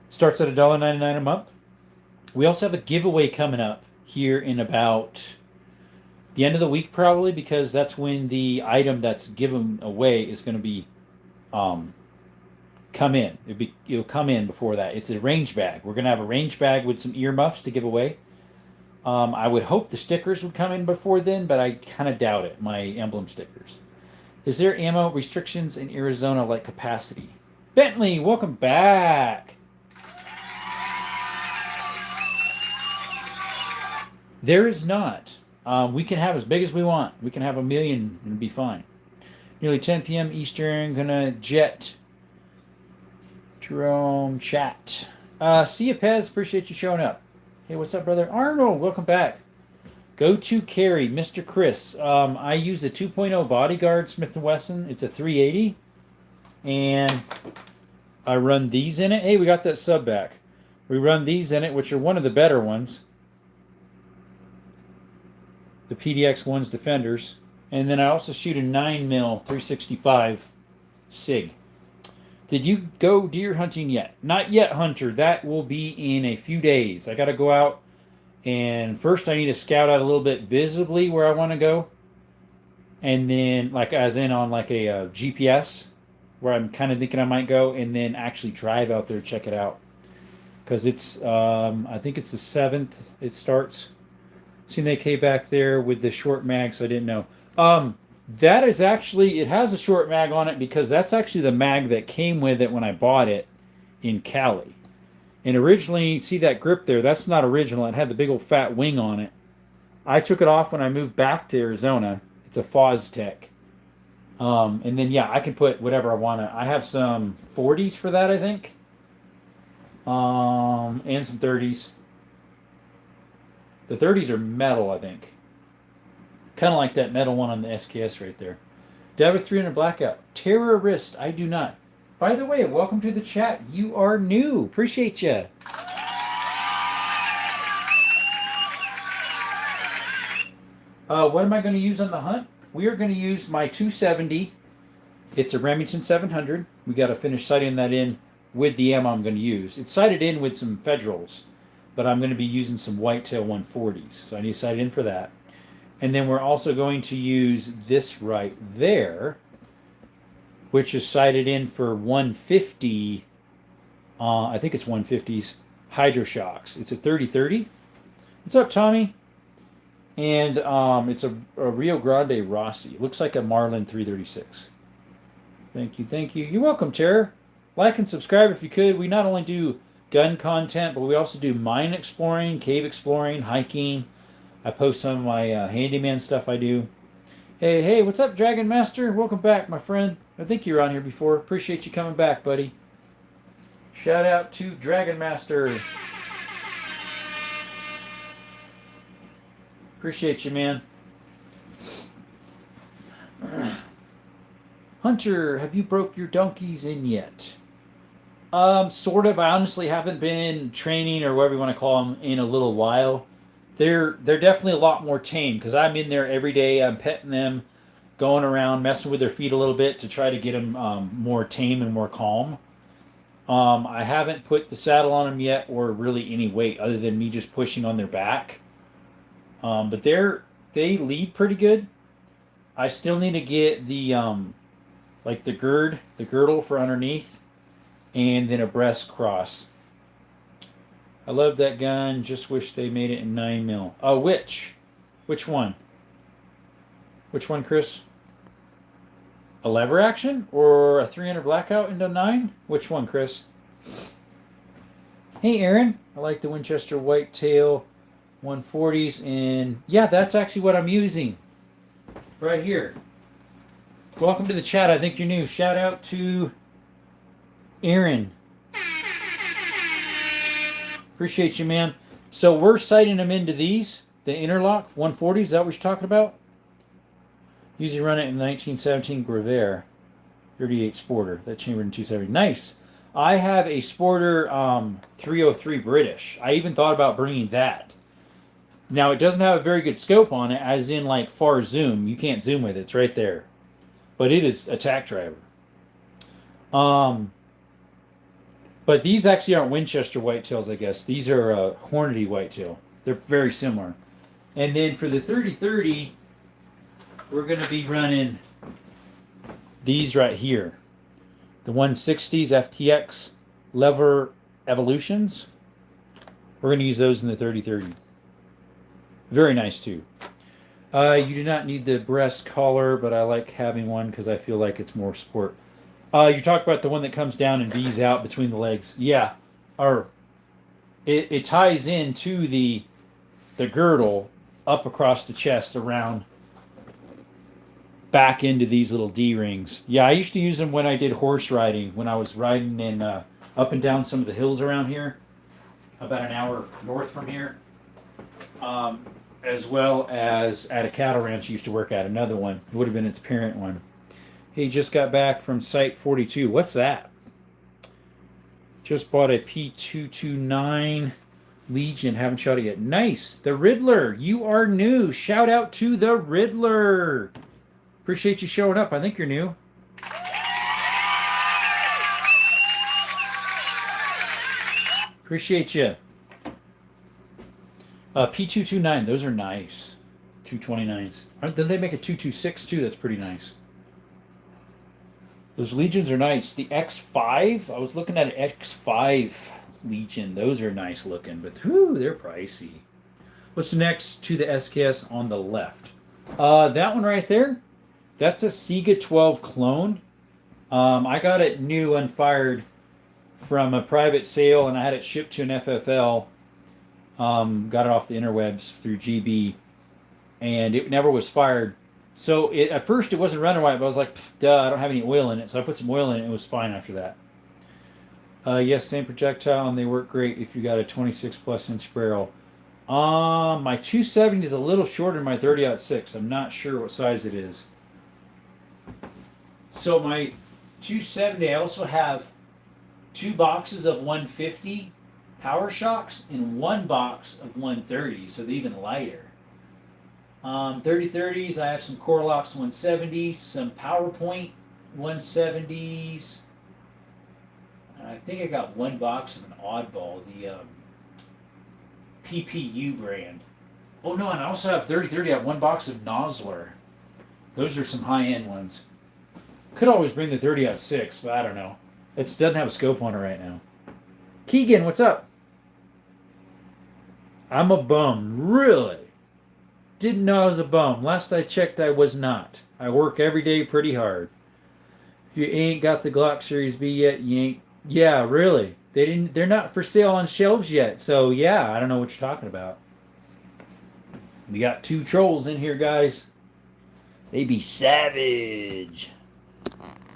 Speaker 1: Starts at $1.99 a month. We also have a giveaway coming up here in about the end of the week, probably, because that's when the item that's given away is going to be come in. It'll come in before that. It's a range bag. We're going to have a range bag with some earmuffs to give away. I would hope the stickers would come in before then, but I kind of doubt it, my emblem stickers. Is there ammo restrictions in Arizona like capacity? Bentley, welcome back. There is not. We can have as big as we want. We can have 1 million and be fine. Nearly 10 p.m. Eastern. Gonna jet. Jerome chat. See you, Pez. Appreciate you showing up. Hey, what's up, brother? Arnold, welcome back. Go to carry, Mr. Chris. I use a 2.0 Bodyguard Smith & Wesson. It's a 380. And I run these in it. Hey, we got that sub back. We run these in it, which are one of the better ones. The PDX ones, Defenders. And then I also shoot a 9mm 365 SIG. Did you go deer hunting yet? Not yet, Hunter. That will be in a few days. I got to go out, and first I need to scout out a little bit visibly where I want to go. And then, like, as in on like a GPS, where I'm kind of thinking I might go, and then actually drive out there, check it out. Because it's, I think it's the 7th it starts. Seen that K back there with the short mag, so I didn't know. That is actually, it has a short mag on it because that's actually the mag that came with it when I bought it in Cali. And originally, see that grip there? That's not original. It had the big old fat wing on it. I took it off when I moved back to Arizona. It's a Foztech. And then, yeah, I can put whatever I want to. I have some 40s for that, I think. And some 30s. The 30s are metal, I think. Kind of like that metal one on the SKS right there. Do I have a 300 blackout? Terrorist, I do not. By the way, welcome to the chat. You are new. Appreciate you. What am I going to use on the hunt? We are going to use my 270. It's a Remington 700. We got to finish sighting that in with the ammo I'm going to use. It's sighted in with some Federals, but I'm going to be using some Whitetail 140s. So I need to sight in for that. And then we're also going to use this right there, which is sighted in for 150, I think it's 150s, Hydro Shocks. It's a 30-30. What's up, Tommy? And it's a Rio Grande Rossi. Looks like a Marlin 336. Thank you, thank you. You're welcome, Chair. Like and subscribe if you could. We not only do gun content, but we also do mine exploring, cave exploring, hiking. I post some of my handyman stuff I do. Hey, what's up, Dragon Master? Welcome back, my friend. I think you were on here before. Appreciate you coming back, buddy. Shout out to Dragon Master. Appreciate you, man. Hunter, have you broke your donkeys in yet? Sort of. I honestly haven't been training or whatever you want to call them in a little while. They're definitely a lot more tame because I'm in there every day. I'm petting them, going around, messing with their feet a little bit to try to get them more tame and more calm. I haven't put the saddle on them yet or really any weight other than me just pushing on their back. But they lead pretty good. I still need to get the like the girdle for underneath, and then a breast cross. I love that gun. Just wish they made it in 9mm. Oh, which one? Which one, Chris? A lever action or a 300 blackout into 9? Which one, Chris? Hey, Aaron. I like the Winchester Whitetail 140s, and yeah, that's actually what I'm using right here. Welcome to the chat. I think you're new. Shout out to Aaron. Appreciate you, man. So we're sighting them into these, the interlock 140s. Is that what you're talking about? Usually run it in 1917 Gruyere 38 Sporter. That chambered in 270. Nice. I have a Sporter 303 British. I even thought about bringing that. Now, it doesn't have a very good scope on it, as in like far zoom. You can't zoom with it. It's right there. But it is a tack driver. But these actually aren't Winchester whitetails, I guess. These are Hornady whitetail. They're very similar. And then for the 30-30, we're going to be running these right here. The 160s FTX lever evolutions. We're going to use those in the 30-30. Very nice too. You do not need the breast collar, but I like having one because I feel like it's more sport. You talk about the one that comes down and V's out between the legs. Yeah. Or it ties into the girdle up across the chest around back into these little D-rings. Yeah, I used to use them when I did horse riding, when I was riding in up and down some of the hills around here, about an hour north from here. As well as at a cattle ranch I used to work at, another one. It would have been its parent one. He just got back from Site 42. What's that? Just bought a P229 Legion. Haven't shot it yet. Nice. The Riddler. You are new. Shout out to the Riddler. Appreciate you showing up. I think you're new. Appreciate you. P229. Those are nice. 229s. Did they make a 226 too? That's pretty nice. Those Legions are nice. The X5, I was looking at an X5 Legion. Those are nice looking, but whew, they're pricey. What's next to the SKS on the left? That one right there, that's a Sega 12 clone. I got it new, unfired, from a private sale, and I had it shipped to an FFL. Got it off the interwebs through GB, and it never was fired. So at first it wasn't running right, but I was like, duh, I don't have any oil in it. So I put some oil in it, and it was fine after that. Yes, same projectile, and they work great if you got a 26+ inch barrel. My 270 is a little shorter than my 30-06. I'm not sure what size it is. So my 270, I also have 2 boxes of 150 Power Shocks and 1 box of 130, so they're even lighter. 30-30s, I have some Corlocks 170s, some PowerPoint 170s. I think I got 1 box of an Oddball, the PPU brand. Oh no, and I also have 30-30, I have 1 box of Nosler. Those are some high-end ones. Could always bring the 30-06, but I don't know. It doesn't have a scope on it right now. Keegan, what's up? I'm a bum. Really? Didn't know I was a bum. Last I checked, I was not. I work every day pretty hard. If you ain't got the Glock Series V yet, you ain't. Yeah, really. They didn't. They're not for sale on shelves yet. So yeah, I don't know what you're talking about. We got 2 trolls in here, guys. They be savage.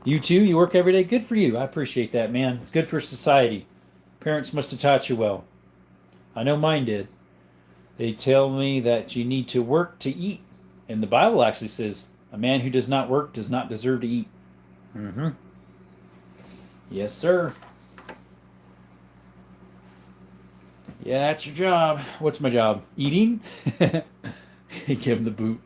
Speaker 1: You too? You work every day? Good for you. I appreciate that, man. It's good for society. Parents must have taught you well. I know mine did. They tell me that you need to work to eat. And the Bible actually says, a man who does not work does not deserve to eat. Mm-hmm. Yes, sir. Yeah, that's your job. What's my job? Eating? Give him the boot.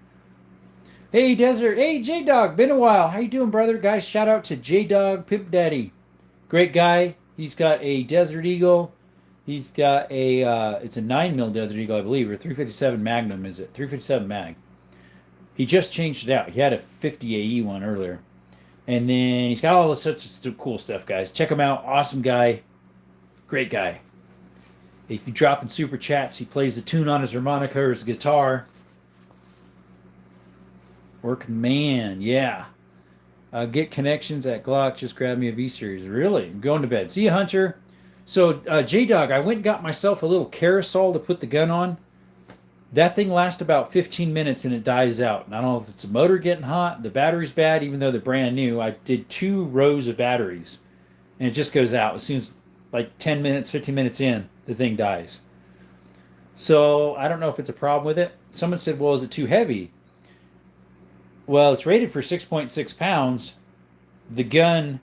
Speaker 1: Hey, Desert. Hey, J-Dog. Been a while. How you doing, brother? Guys, shout out to J-Dog Pimp Daddy. Great guy. He's got a Desert Eagle. He's got a, it's a 9mm Desert Eagle, I believe, or 357 Magnum, is it? 357 Mag. He just changed it out. He had a 50 AE one earlier. And then he's got all this such cool stuff, guys. Check him out. Awesome guy. Great guy. If you drop in super chats, he plays the tune on his harmonica or his guitar. Working man, yeah. Get connections at Glock. Just grab me a V-Series. Really? I'm going to bed. See you, Hunter. So, J-Dog, I went and got myself a little carousel to put the gun on. That thing lasts about 15 minutes and it dies out. And I don't know if it's the motor getting hot, the battery's bad, even though they're brand new. I did 2 rows of batteries. And it just goes out. As soon as, like, 10 minutes, 15 minutes in, the thing dies. So, I don't know if it's a problem with it. Someone said, well, is it too heavy? Well, it's rated for 6.6 pounds. The gun,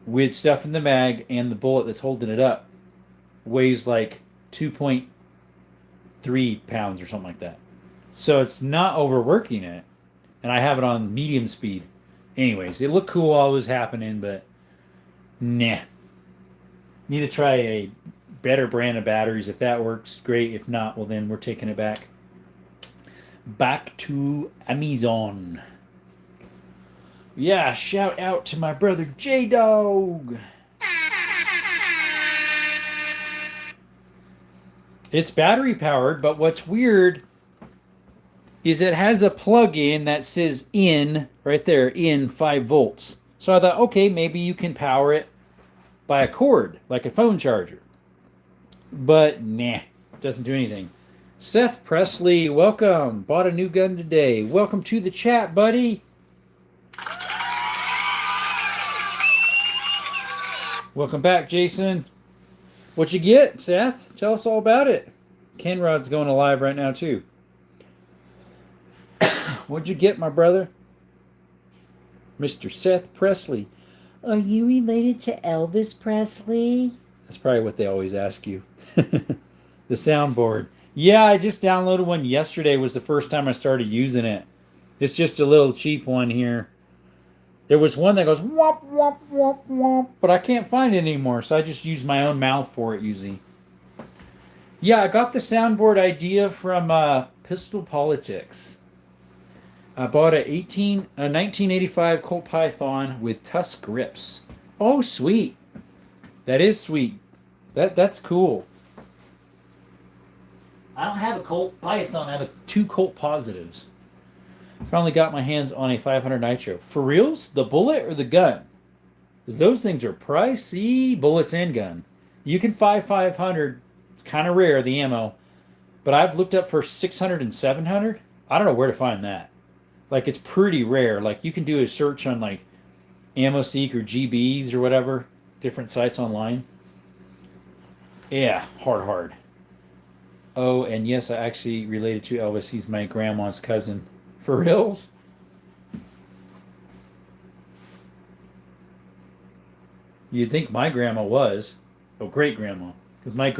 Speaker 1: with stuff in the mag and the bullet that's holding it up, weighs like 2.3 pounds or something like that. So it's not overworking it. And I have it on medium speed. Anyways, it looked cool while it was happening, but nah. Need to try a better brand of batteries. If that works, great. If not, well, then we're taking it back. Back to Amazon. Yeah, shout out to my brother J-Dog. It's battery powered, but what's weird is it has a plug-in that says in, right there, in 5 volts. So I thought, okay, maybe you can power it by a cord, like a phone charger. But nah, doesn't do anything. Seth Presley, welcome. Bought a new gun today. Welcome to the chat, buddy. Welcome back, Jason. What'd you get, Seth? Tell us all about it. Kenrod's going live right now, too. What'd you get, my brother? Mr. Seth Presley.
Speaker 2: Are you related to Elvis Presley?
Speaker 1: That's probably what they always ask you. The soundboard. Yeah, I just downloaded one yesterday. Was the first time I started using it. It's just a little cheap one here. There was one that goes womp, womp, womp, womp, but I can't find it anymore, so I just use my own mouth for it usually. Yeah, I got the soundboard idea from Pistol Politics. I bought a 1985 Colt Python with Tusk grips. Oh, sweet. That is sweet. That's cool. I don't have a Colt Python. I have 2 Colt Positives. Finally got my hands on a 500 Nitro. For reals? The bullet or the gun? Because those things are pricey. Bullets and gun. You can buy 500. It's kind of rare, the ammo. But I've looked up for 600 and 700. I don't know where to find that. Like, it's pretty rare. Like, you can do a search on, like, AmmoSeek or GBs or whatever. Different sites online. Yeah, hard. Oh, and yes, I actually related to Elvis. He's my grandma's cousin. For reals? You'd think my grandma was. Oh, great-grandma. Because my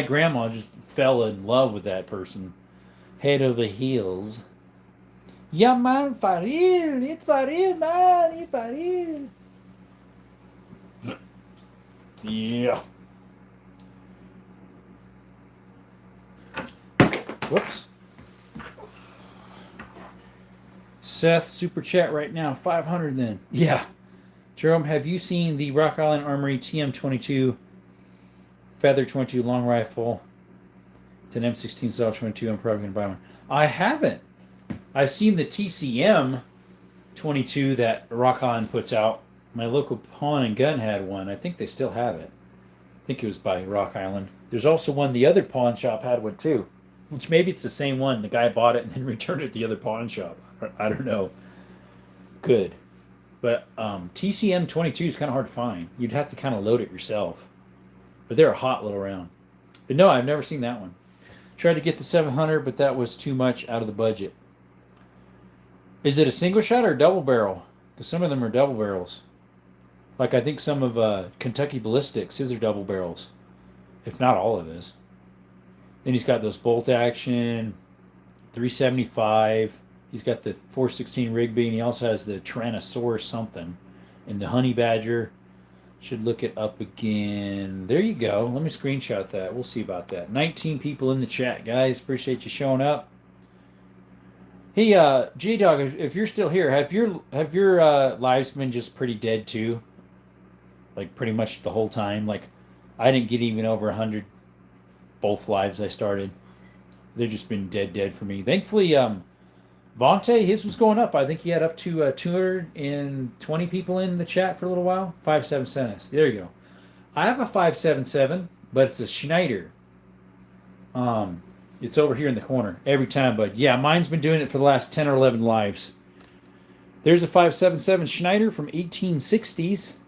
Speaker 1: grandma just fell in love with that person. Head over heels. Yeah, man, for real. It's for real, man. It's for real. Yeah. Whoops. Seth, super chat right now. 500 then. Yeah. Jerome, have you seen the Rock Island Armory TM22 Feather 22 long rifle? It's an M16 Style 22. I'm probably going to buy one. I haven't. I've seen the TCM 22 that Rock On puts out. My local pawn and gun had one. I think they still have it. I think it was by Rock Island. There's also one, the other pawn shop had one too. Which maybe it's the same one. The guy bought it and then returned it to the other pawn shop. I don't know. Good. But TCM 22 is kind of hard to find. You'd have to kind of load it yourself. But they're a hot little round. But no, I've never seen that one. Tried to get the 700, but that was too much out of the budget. Is it a single shot or a double barrel? Because some of them are double barrels. Like I think some of Kentucky Ballistics, his are double barrels. If not all of his. Then he's got those bolt action, 375. He's got the 416 Rigby, and he also has the Tyrannosaurus something. And the Honey Badger. Should look it up again. There you go. Let me screenshot that. We'll see about that. 19 people in the chat, guys. Appreciate you showing up. Hey, J-Dog, if you're still here, have your lives been just pretty dead too? Like pretty much the whole time? Like I didn't get even over 100 both lives I started. They've just been dead for me. Thankfully, Vontae, his was going up. I think he had up to 220 people in the chat for a little while. 577 us. There you go. I have a 577, but it's a Schneider. It's over here in the corner every time, but yeah, mine's been doing it for the last 10 or 11 lives. There's a 577 Schneider from 1860s.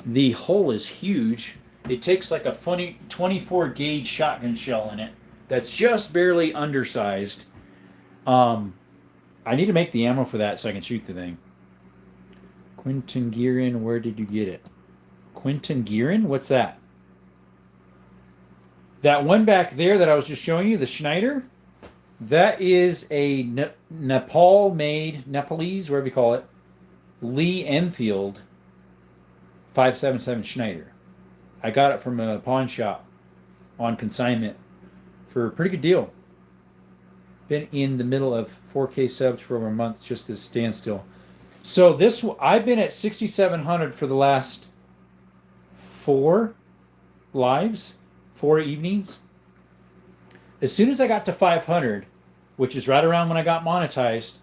Speaker 1: The hole is huge. It takes like a funny 24 gauge shotgun shell in it that's just barely undersized. I need to make the ammo for that so I can shoot the thing. Quentin Guerin, where did you get it? Quentin Guerin? What's that? That one back there that I was just showing you, the Schneider, that is a Nepalese, whatever you call it, Lee Enfield 577 Schneider. I got it from a pawn shop on consignment for a pretty good deal. Been in the middle of 4K subs for over a month, just as standstill. So this, I've been at 6,700 for the last 4 lives, 4 evenings. As soon as I got to 500, which is right around when I got monetized,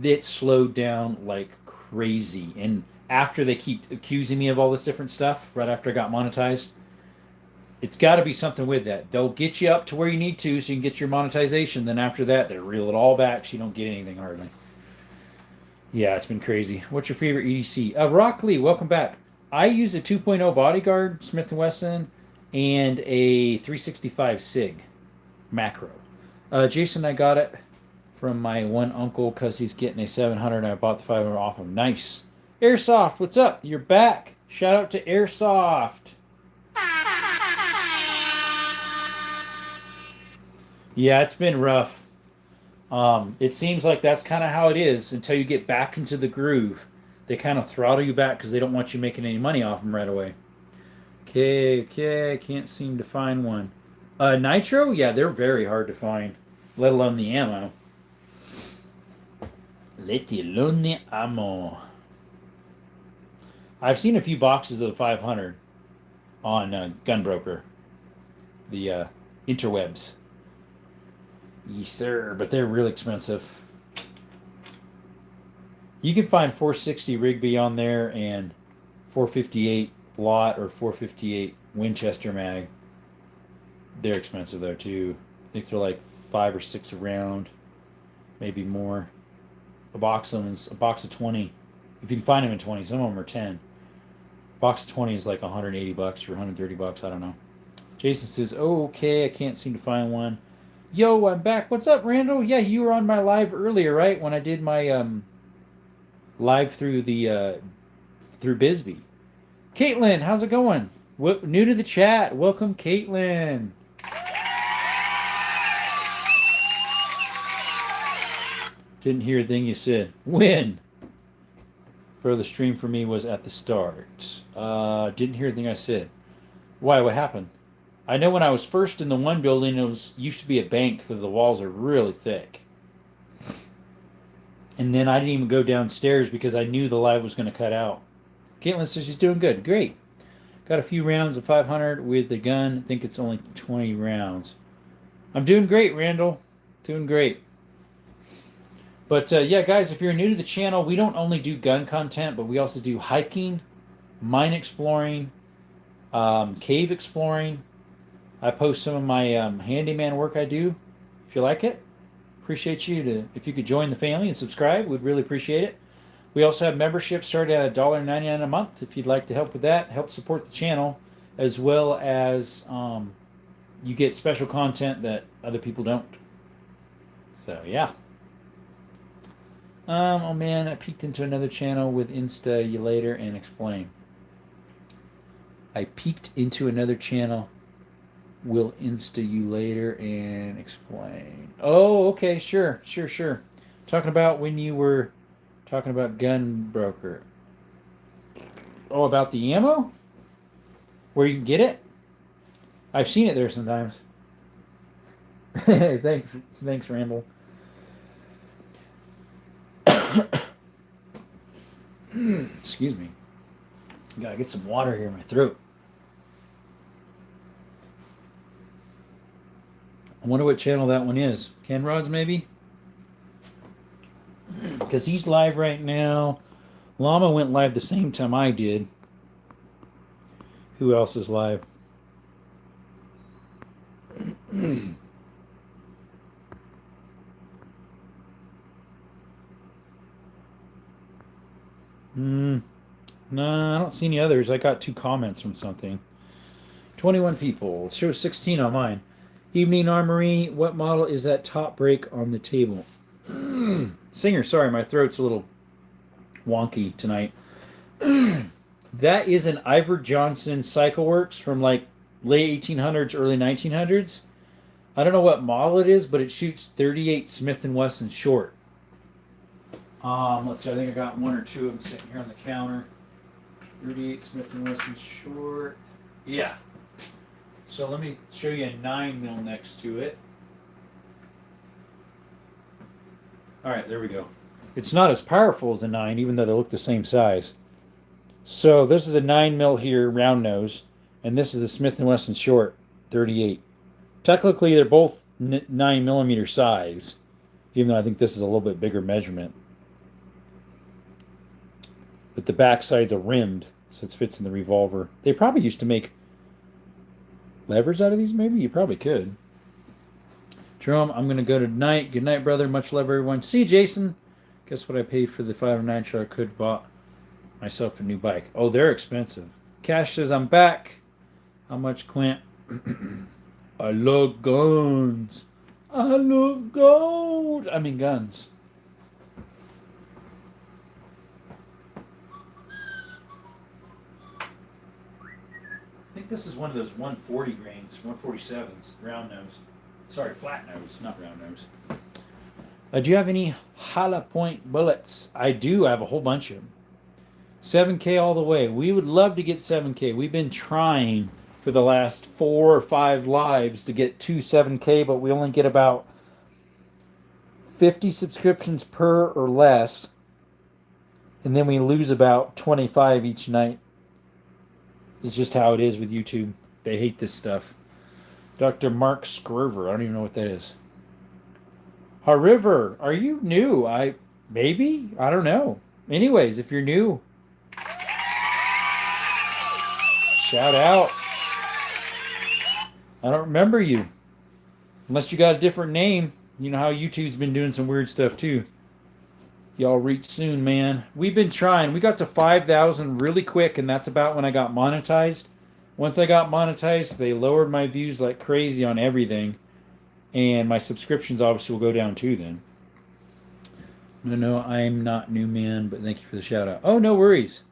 Speaker 1: it slowed down like crazy. And after they keep accusing me of all this different stuff, right after I got monetized, it's got to be something with that. They'll get you up to where you need to so you can get your monetization. Then after that, they reel it all back so you don't get anything hardly. Yeah, it's been crazy. What's your favorite EDC? Rock Lee, welcome back. I use a 2.0 Bodyguard, Smith & Wesson, and a 365 SIG macro. Jason, I got it from my one uncle because he's getting a 700 and I bought the 500 off him. Nice. Airsoft, what's up? You're back. Shout out to Airsoft. Yeah, it's been rough. It seems like that's kind of how it is until you get back into the groove. They kind of throttle you back because they don't want you making any money off them right away. Okay, can't seem to find one. Nitro? Yeah, they're very hard to find, let alone the ammo. Let alone the ammo. I've seen a few boxes of the 500 on Gunbroker, the interwebs. Yes, sir, but they're really expensive. You can find 460 Rigby on there and 458 Lot or 458 Winchester mag. They're expensive though too. I think they're like 5 or 6 a round, maybe more. A box of them is a box of 20. If you can find them in 20, some of them are 10. A box of 20 is like 180 bucks or 130 bucks. I don't know. Jason says, "Oh, okay, I can't seem to find one." Yo, I'm back. What's up, Randall? Yeah, you were on my live earlier, right? When I did my live through the through Bisbee. Caitlin, how's it going? New to the chat. Welcome, Caitlin. Didn't hear a thing you said. When? Bro, the stream for me was at the start. Didn't hear a thing I said. Why? What happened? I know when I was first in the one building, it used to be a bank, so the walls are really thick. And then I didn't even go downstairs because I knew the live was going to cut out. Caitlin says she's doing good. Great. Got a few rounds of 500 with the gun. I think it's only 20 rounds. I'm doing great, Randall. Doing great. But yeah, guys, if you're new to the channel, we don't only do gun content, but we also do hiking, mine exploring, cave exploring. I post some of my handyman work I do. If you like it, appreciate if you could join the family and subscribe. We'd really appreciate it. We also have memberships starting at $1.99 a month if you'd like to help with that, help support the channel, as well as you get special content that other people don't. So yeah. Oh man, I peeked into another channel with Insta you later and explain. I peeked into another channel. Will Insta you later and explain. Oh, okay, sure. Talking about when you were talking about gun broker. Oh, about the ammo? Where you can get it? I've seen it there sometimes. Thanks, Ramble. Excuse me. Gotta get some water here in my throat. I wonder what channel that one is. Ken Rods, maybe? Because he's live right now. Llama went live the same time I did. Who else is live? No, I don't see any others. I got 2 comments from something. 21 people. It shows 16 on mine. Evening Armory. What model is that top break on the table? Singer, sorry, my throat's a little wonky tonight. That is an Ivor Johnson Cycle Works from like late 1800s, early 1900s. I don't know what model it is, but it shoots 38 Smith & Wesson short. Let's see, I think I got 1 or 2 of them sitting here on the counter. 38 Smith & Wesson short. Yeah. So let me show you a 9mm next to it. All right, there we go. It's not as powerful as a 9, even though they look the same size. So this is a 9mm here, round nose, and this is a Smith & Wesson short, 38. Technically, they're both 9mm size, even though I think this is a little bit bigger measurement. But the back sides are rimmed, so it fits in the revolver. They probably used to make levers out of these, maybe? You probably could. Jerome, I'm going to go tonight. Good night, brother. Much love, everyone. See you, Jason. Guess what I paid for the 509 show? I could have bought myself a new bike. Oh, they're expensive. Cash says I'm back. How much, Quint? I love guns. I love gold. I mean guns. I think this is one of those 140 grains, 147s, round nose. Sorry, flat nose, not round nose. Do you have any Hala Point bullets? I do. I have a whole bunch of them. 7K all the way. We would love to get 7K. We've been trying for the last 4 or 5 lives to get to 7K, but we only get about 50 subscriptions per or less. And then we lose about 25 each night. It's just how it is with YouTube. They hate this stuff. Dr. Mark Scrover. I don't even know what that is. River, are you new? Maybe? I don't know. Anyways, if you're new, shout out. I don't remember you. Unless you got a different name. You know how YouTube's been doing some weird stuff too. Y'all reach soon, man. We've been trying. We got to 5,000 really quick, and that's about when I got monetized. Once I got monetized, they lowered my views like crazy on everything. And my subscriptions obviously will go down too then. No, I'm not new, man, but thank you for the shout out. Oh, no worries.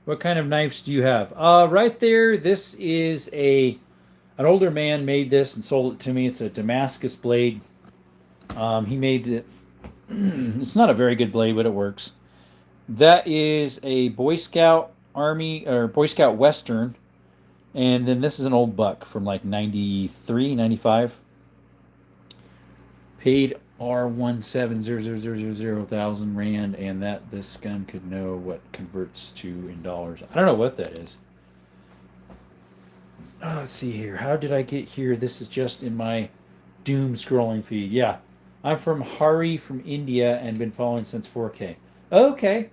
Speaker 1: What kind of knives do you have? Right there, this is an older man made this and sold it to me. It's a Damascus blade. He made it. It's not a very good blade, but it works. That is a Boy Scout Army or Boy Scout Western. And then this is an old buck from like 93, 95. Paid R1700000 rand, and that this gun could know what converts to in dollars. I don't know what that is. Let's see here. How did I get here? This is just in my Doom scrolling feed. Yeah. I'm from Hari from India and been following since 4K. Okay.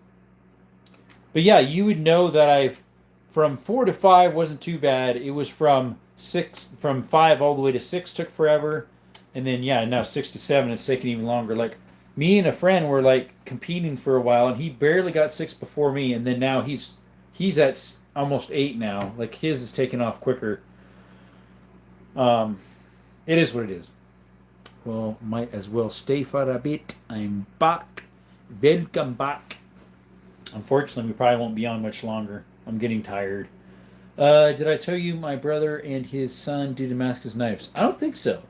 Speaker 1: But yeah, you would know that I've from 4 to 5 wasn't too bad. It was from 5 all the way to 6 took forever. And then yeah, now 6 to 7 it's taking even longer. Like me and a friend were like competing for a while and he barely got 6 before me and then now he's at almost 8 now. Like his is taking off quicker. It is what it is. Well, might as well stay for a bit. I'm back. Welcome back. Unfortunately, we probably won't be on much longer. I'm getting tired. Did I tell you my brother and his son do Damascus knives? I don't think so.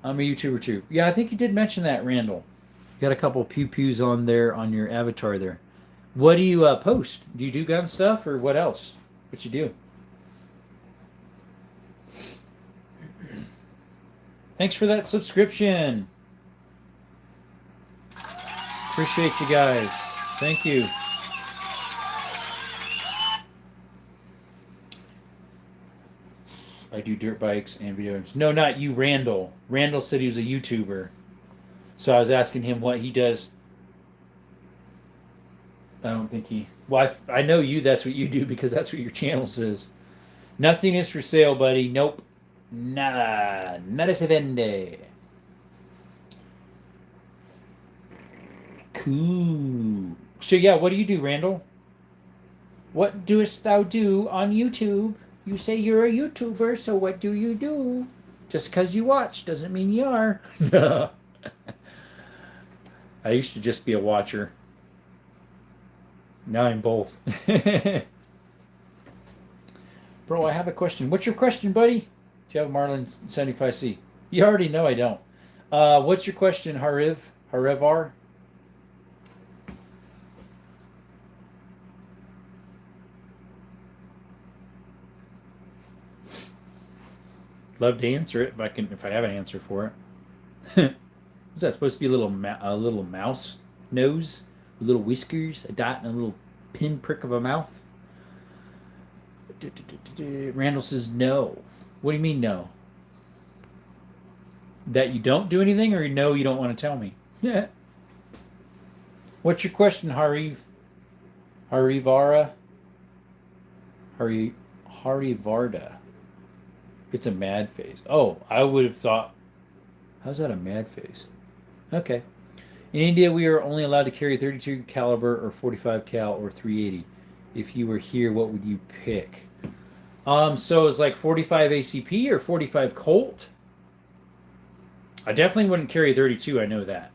Speaker 1: I'm a YouTuber too. Yeah, I think you did mention that, Randall. You got a couple pew pews on there on your avatar there. What do you post? Do you do gun stuff or what else? What you do? Thanks for that subscription. Appreciate you guys. Thank you. I do dirt bikes and video games. No, not you, Randall. Randall said he was a YouTuber. So I was asking him what he does. I don't think he... Well, I know you, that's what you do because that's what your channel says. Nothing is for sale, buddy. Nope. Nada. Nada se vende. Cool. So yeah, what do you do, Randall? What doest thou do on YouTube? You say you're a YouTuber, so what do you do? Just because you watch doesn't mean you are. I used to just be a watcher. Now I'm both. Bro, I have a question. What's your question, buddy? Do you have a Marlin 75C? You already know I don't. What's your question, Harevar? Love to answer it if I have an answer for it. Is that supposed to be a little mouse nose with little whiskers, a dot, and a little pinprick of a mouth? Randall says no. What do you mean no? That you don't do anything, or no, you don't want to tell me? Yeah. What's your question, Harivara? Harivarda. It's a mad face. Oh, I would have thought, how's that a mad face? Okay. In India, we are only allowed to carry 32 caliber or 45 cal or 380. If you were here, what would you pick? So it's like 45 ACP or 45 Colt? I definitely wouldn't carry 32, I know that.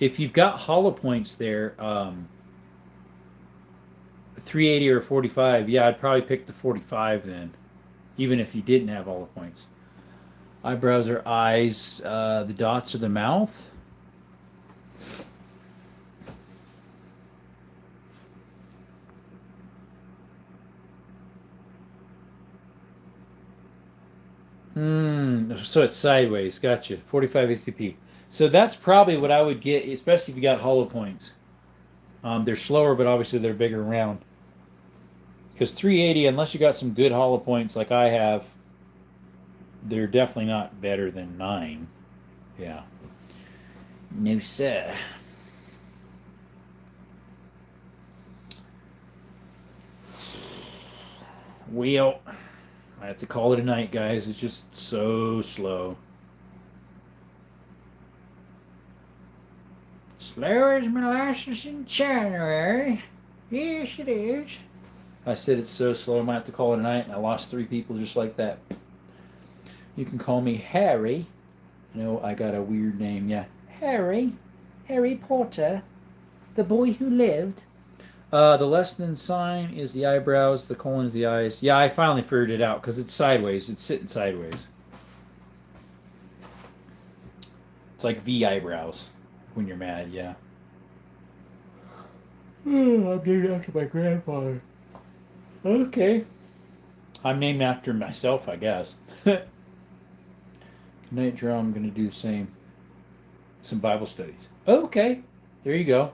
Speaker 1: If you've got hollow points there, 380 or 45, yeah, I'd probably pick the 45 then. Even if you didn't have all the points. Eyebrows are eyes. The dots are the mouth. So it's sideways. Gotcha. 45 ACP. So that's probably what I would get, especially if you got hollow points. They're slower, but obviously they're bigger round. Because 380, unless you got some good hollow points like I have, they're definitely not better than 9. Yeah. No, sir. Well, I have to call it a night, guys. It's just so slow. Slow as molasses in January. Yes, it is. I said it's so slow, I might have to call it a night, and I lost 3 people just like that. You can call me Harry. You know, I got a weird name, yeah. Harry. Harry Potter. The boy who lived. The less than sign is the eyebrows, the colon is the eyes. Yeah, I finally figured it out, because it's sideways. It's sitting sideways. It's like V eyebrows when you're mad, yeah. I'm named after my grandfather. Okay. I'm named after myself, I guess. Good night, Drew. I'm going to do the same. Some Bible studies. Okay. There you go.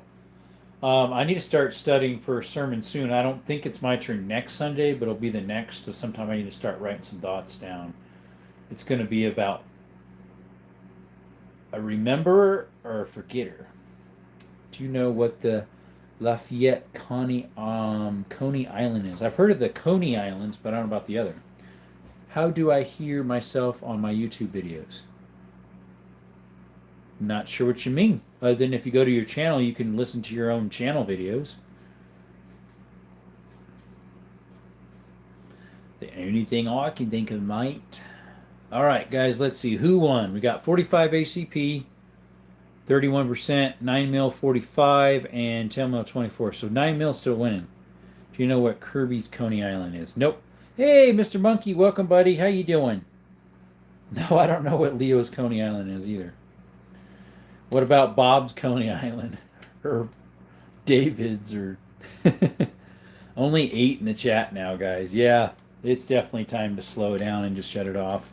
Speaker 1: I need to start studying for a sermon soon. I don't think it's my turn next Sunday, but it'll be the next. So sometime I need to start writing some thoughts down. It's going to be about a rememberer or a forgetter? Do you know what the Lafayette Coney Island is? I've heard of the Coney Islands, but I don't know about the other. How do I hear myself on my YouTube videos? Not sure what you mean. Other than if you go to your channel, you can listen to your own channel videos. The only thing I can think of, mate. All right, guys, let's see. Who won? We got 45 ACP, 31%, 9 mil 45, and 10 mil 24. So 9 mil still winning. Do you know what Kirby's Coney Island is? Nope. Hey, Mr. Monkey, welcome, buddy. How you doing? No, I don't know what Leo's Coney Island is either. What about Bob's Coney Island? Or David's? Or only 8 in the chat now, guys. Yeah, it's definitely time to slow down and just shut it off.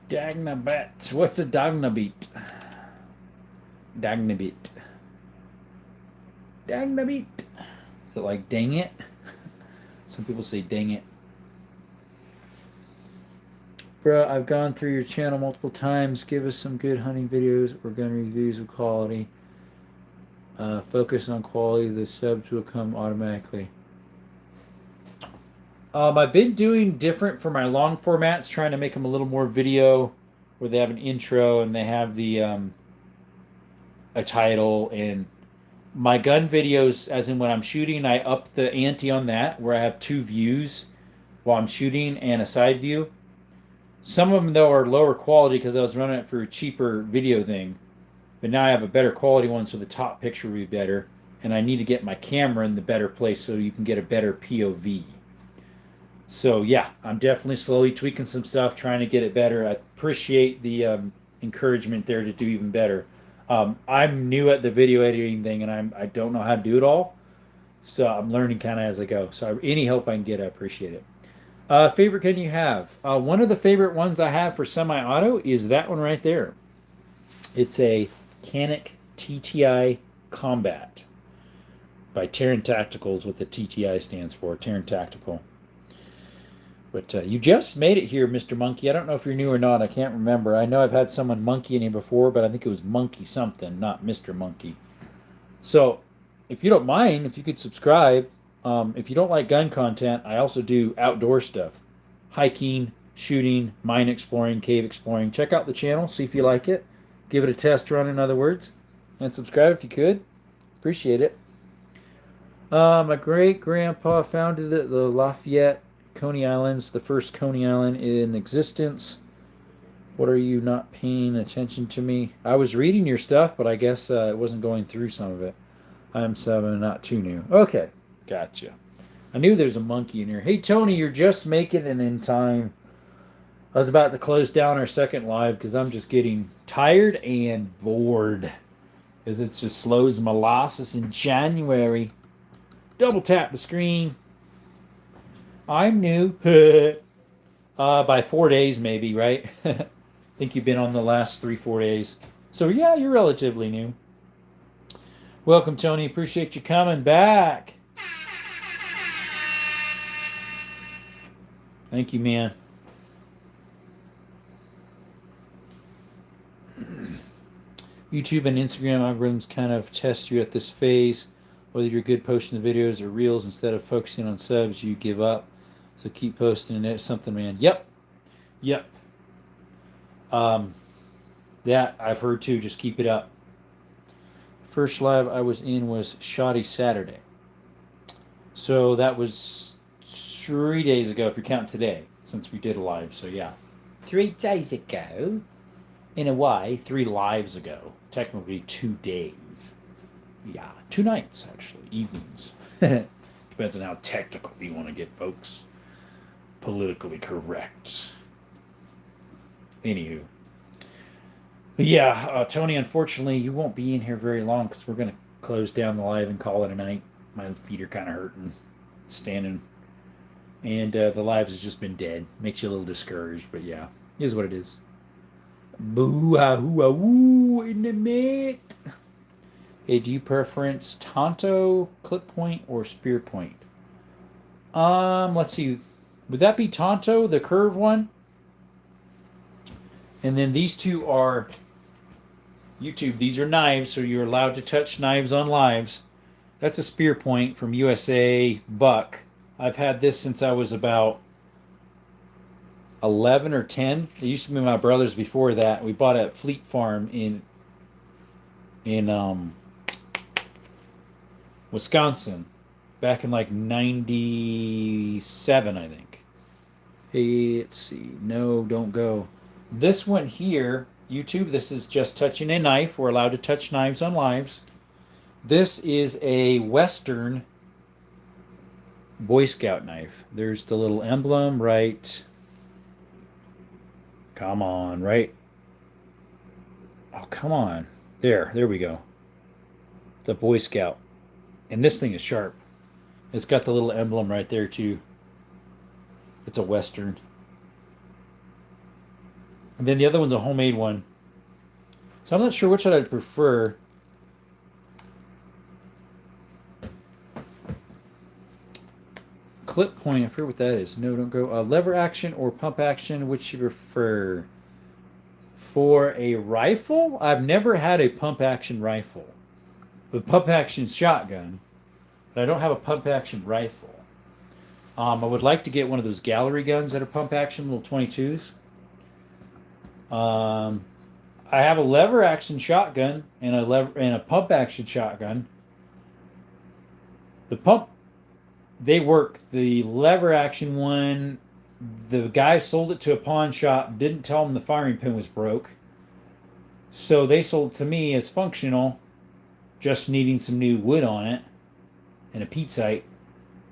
Speaker 1: Dagnabet. What's a Dagnabit? Dagnabit. Dagnabit. Is it like dang it? Some people say dang it. Bruh, I've gone through your channel multiple times. Give us some good hunting videos or gun reviews of quality. Focus on quality. The subs will come automatically. I've been doing different for my long formats, trying to make them a little more video, where they have an intro and they have the a title. And my gun videos, as in when I'm shooting, I up the ante on that, where I have 2 views while I'm shooting and a side view. Some of them, though, are lower quality because I was running it for a cheaper video thing. But now I have a better quality one, so the top picture will be better. And I need to get my camera in the better place so you can get a better POV. So, yeah, I'm definitely slowly tweaking some stuff, trying to get it better. I appreciate the encouragement there to do even better. I'm new at the video editing thing, and I don't know how to do it all. So I'm learning kind of as I go. So any help I can get, I appreciate it. Favorite gun you have? One of the favorite ones I have for semi-auto is that one right there. It's a Canic TTI Combat by Terran Tacticals, what the TTI stands for, Terran Tactical. But you just made it here, Mr. Monkey. I don't know if you're new or not. I can't remember. I know I've had someone Monkey in here before, but I think it was Monkey something, not Mr. Monkey. So, if you don't mind, if you could subscribe. If you don't like gun content, I also do outdoor stuff. Hiking, shooting, mine exploring, cave exploring. Check out the channel, see if you like it. Give it a test run, in other words. And subscribe if you could. Appreciate it. My great-grandpa founded the Lafayette Coney Islands, the first Coney Island in existence. What are you not paying attention to me? I was reading your stuff, but I guess it wasn't going through some of it. I'm 7, not too new. Okay, gotcha. I knew there's a monkey in here. Hey, Tony, you're just making it in time. I was about to close down our second live because I'm just getting tired and bored. Because it's just slow as molasses in January. Double tap the screen. I'm new. By 4 days, maybe, right? I think you've been on the last 3-4 days. So, yeah, you're relatively new. Welcome, Tony. Appreciate you coming back. Thank you, man. YouTube and Instagram algorithms kind of test you at this phase. Whether you're good posting the videos or reels, instead of focusing on subs, you give up. So keep posting. It's something, man. Yep. That I've heard too. Just keep it up. First live I was in was Shoddy Saturday. So that was 3 days ago, if you're counting today, since we did a live. So yeah, 3 days ago. In a way, 3 lives ago. Technically 2 days. Yeah, 2 nights, actually. Evenings. Depends on how technical you want to get, folks. Politically correct. Anywho. Yeah, Tony, unfortunately, you won't be in here very long because we're going to close down the live and call it a night. My feet are kind of hurting. Standing. And the lives has just been dead. Makes you a little discouraged, but yeah. Is what it is. Boo-ah-hoo-ah-woo in the mate. Hey, do you preference Tonto, clip point, or spear point? Let's see. Would that be Tonto, the curved one? And then these two are YouTube, these are knives, so you're allowed to touch knives on lives. That's a spear point from USA Buck. I've had this since I was about 11 or 10. It used to be my brother's before that. We bought it at Fleet Farm in Wisconsin back in like 97, I think. Hey, let's see. No, don't go. This one here, YouTube, this is just touching a knife. We're allowed to touch knives on lives. This is a Western Boy Scout knife. There's the little emblem right. Come on, right? Oh, come on. There we go. The Boy Scout. And this thing is sharp. It's got the little emblem right there, too. It's a Western. And then the other one's a homemade one. So I'm not sure which one I'd prefer. Clip point, I forget what that is. No, don't go. Lever action or pump action, which you prefer? For a rifle, I've never had a pump action rifle. A pump action shotgun, but I don't have a pump action rifle. I would like to get one of those gallery guns that are pump action, little 22s. I have a lever action shotgun and a pump action shotgun. The pump, they work. The lever action one, the guy sold it to a pawn shop, didn't tell them the firing pin was broke. So they sold it to me as functional, just needing some new wood on it and a peep sight.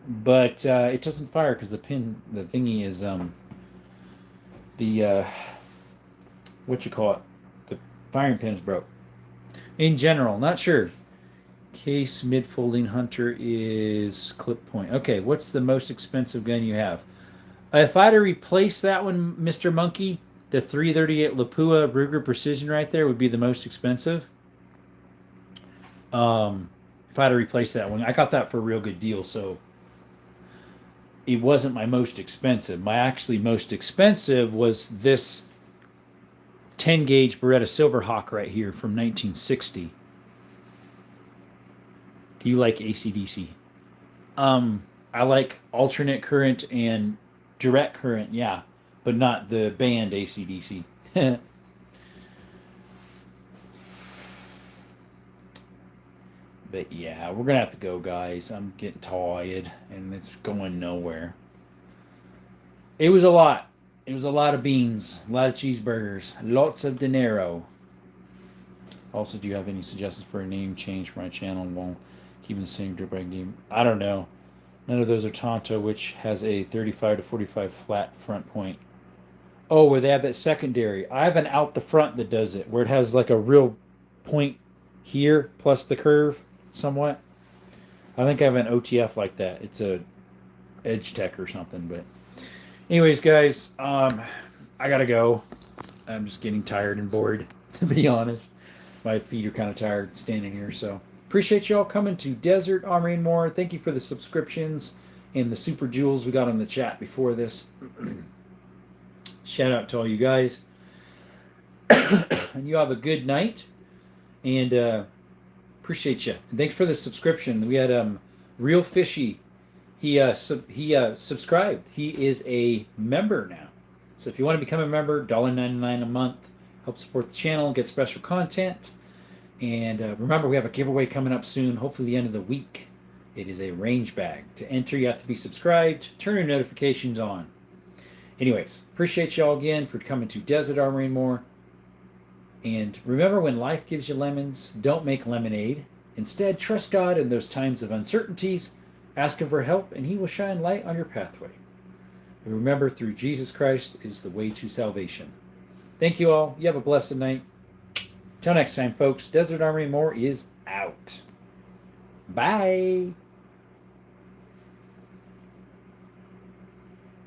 Speaker 1: But it doesn't fire because the thingy is what you call it, the firing pin is broke. In general, not sure. Case mid-folding hunter is clip point. Okay, what's the most expensive gun you have? If I had to replace that one, Mr. Monkey, the 338 Lapua Ruger Precision right there would be the most expensive. If I had to replace that one, I got that for a real good deal, so it wasn't my most expensive. My actually most expensive was this 10 gauge Beretta Silverhawk right here from 1960. Do you like AC/DC? I like alternate current and direct current, yeah, but not the band AC/DC. But yeah, we're gonna have to go, guys. I'm getting tired, and it's going nowhere. It was a lot. It was a lot of beans, a lot of cheeseburgers, lots of dinero. Also, do you have any suggestions for a name change for my channel while keeping the same dirtbag game? I don't know. None of those are Tonto, which has a 35 to 45 flat front point. Oh, where they have that secondary. I have an out the front that does it, where it has like a real point here plus the curve somewhat. I think I have an OTF like that. It's a Edge Tech or something. But anyways, guys, I gotta go. I'm just getting tired and bored, to be honest. My feet are kind of tired standing here, so appreciate y'all coming to Desert Armory and More. Thank you for the subscriptions and the super jewels we got on the chat before this. Shout out to all you guys. And you have a good night. And appreciate you. And thanks for the subscription. We had Real Fishy. He subscribed. He is a member now. So if you want to become a member, $1.99 a month. Help support the channel, get special content. And remember, we have a giveaway coming up soon, hopefully the end of the week. It is a range bag. To enter, you have to be subscribed. Turn your notifications on. Anyways, appreciate y'all again for coming to Desert Armory and More. And remember, when life gives you lemons, don't make lemonade. Instead, trust God in those times of uncertainties. Ask Him for help, and He will shine light on your pathway. And remember, through Jesus Christ is the way to salvation. Thank you all. You have a blessed night. Till next time, folks, Desert Armory and More is out. Bye.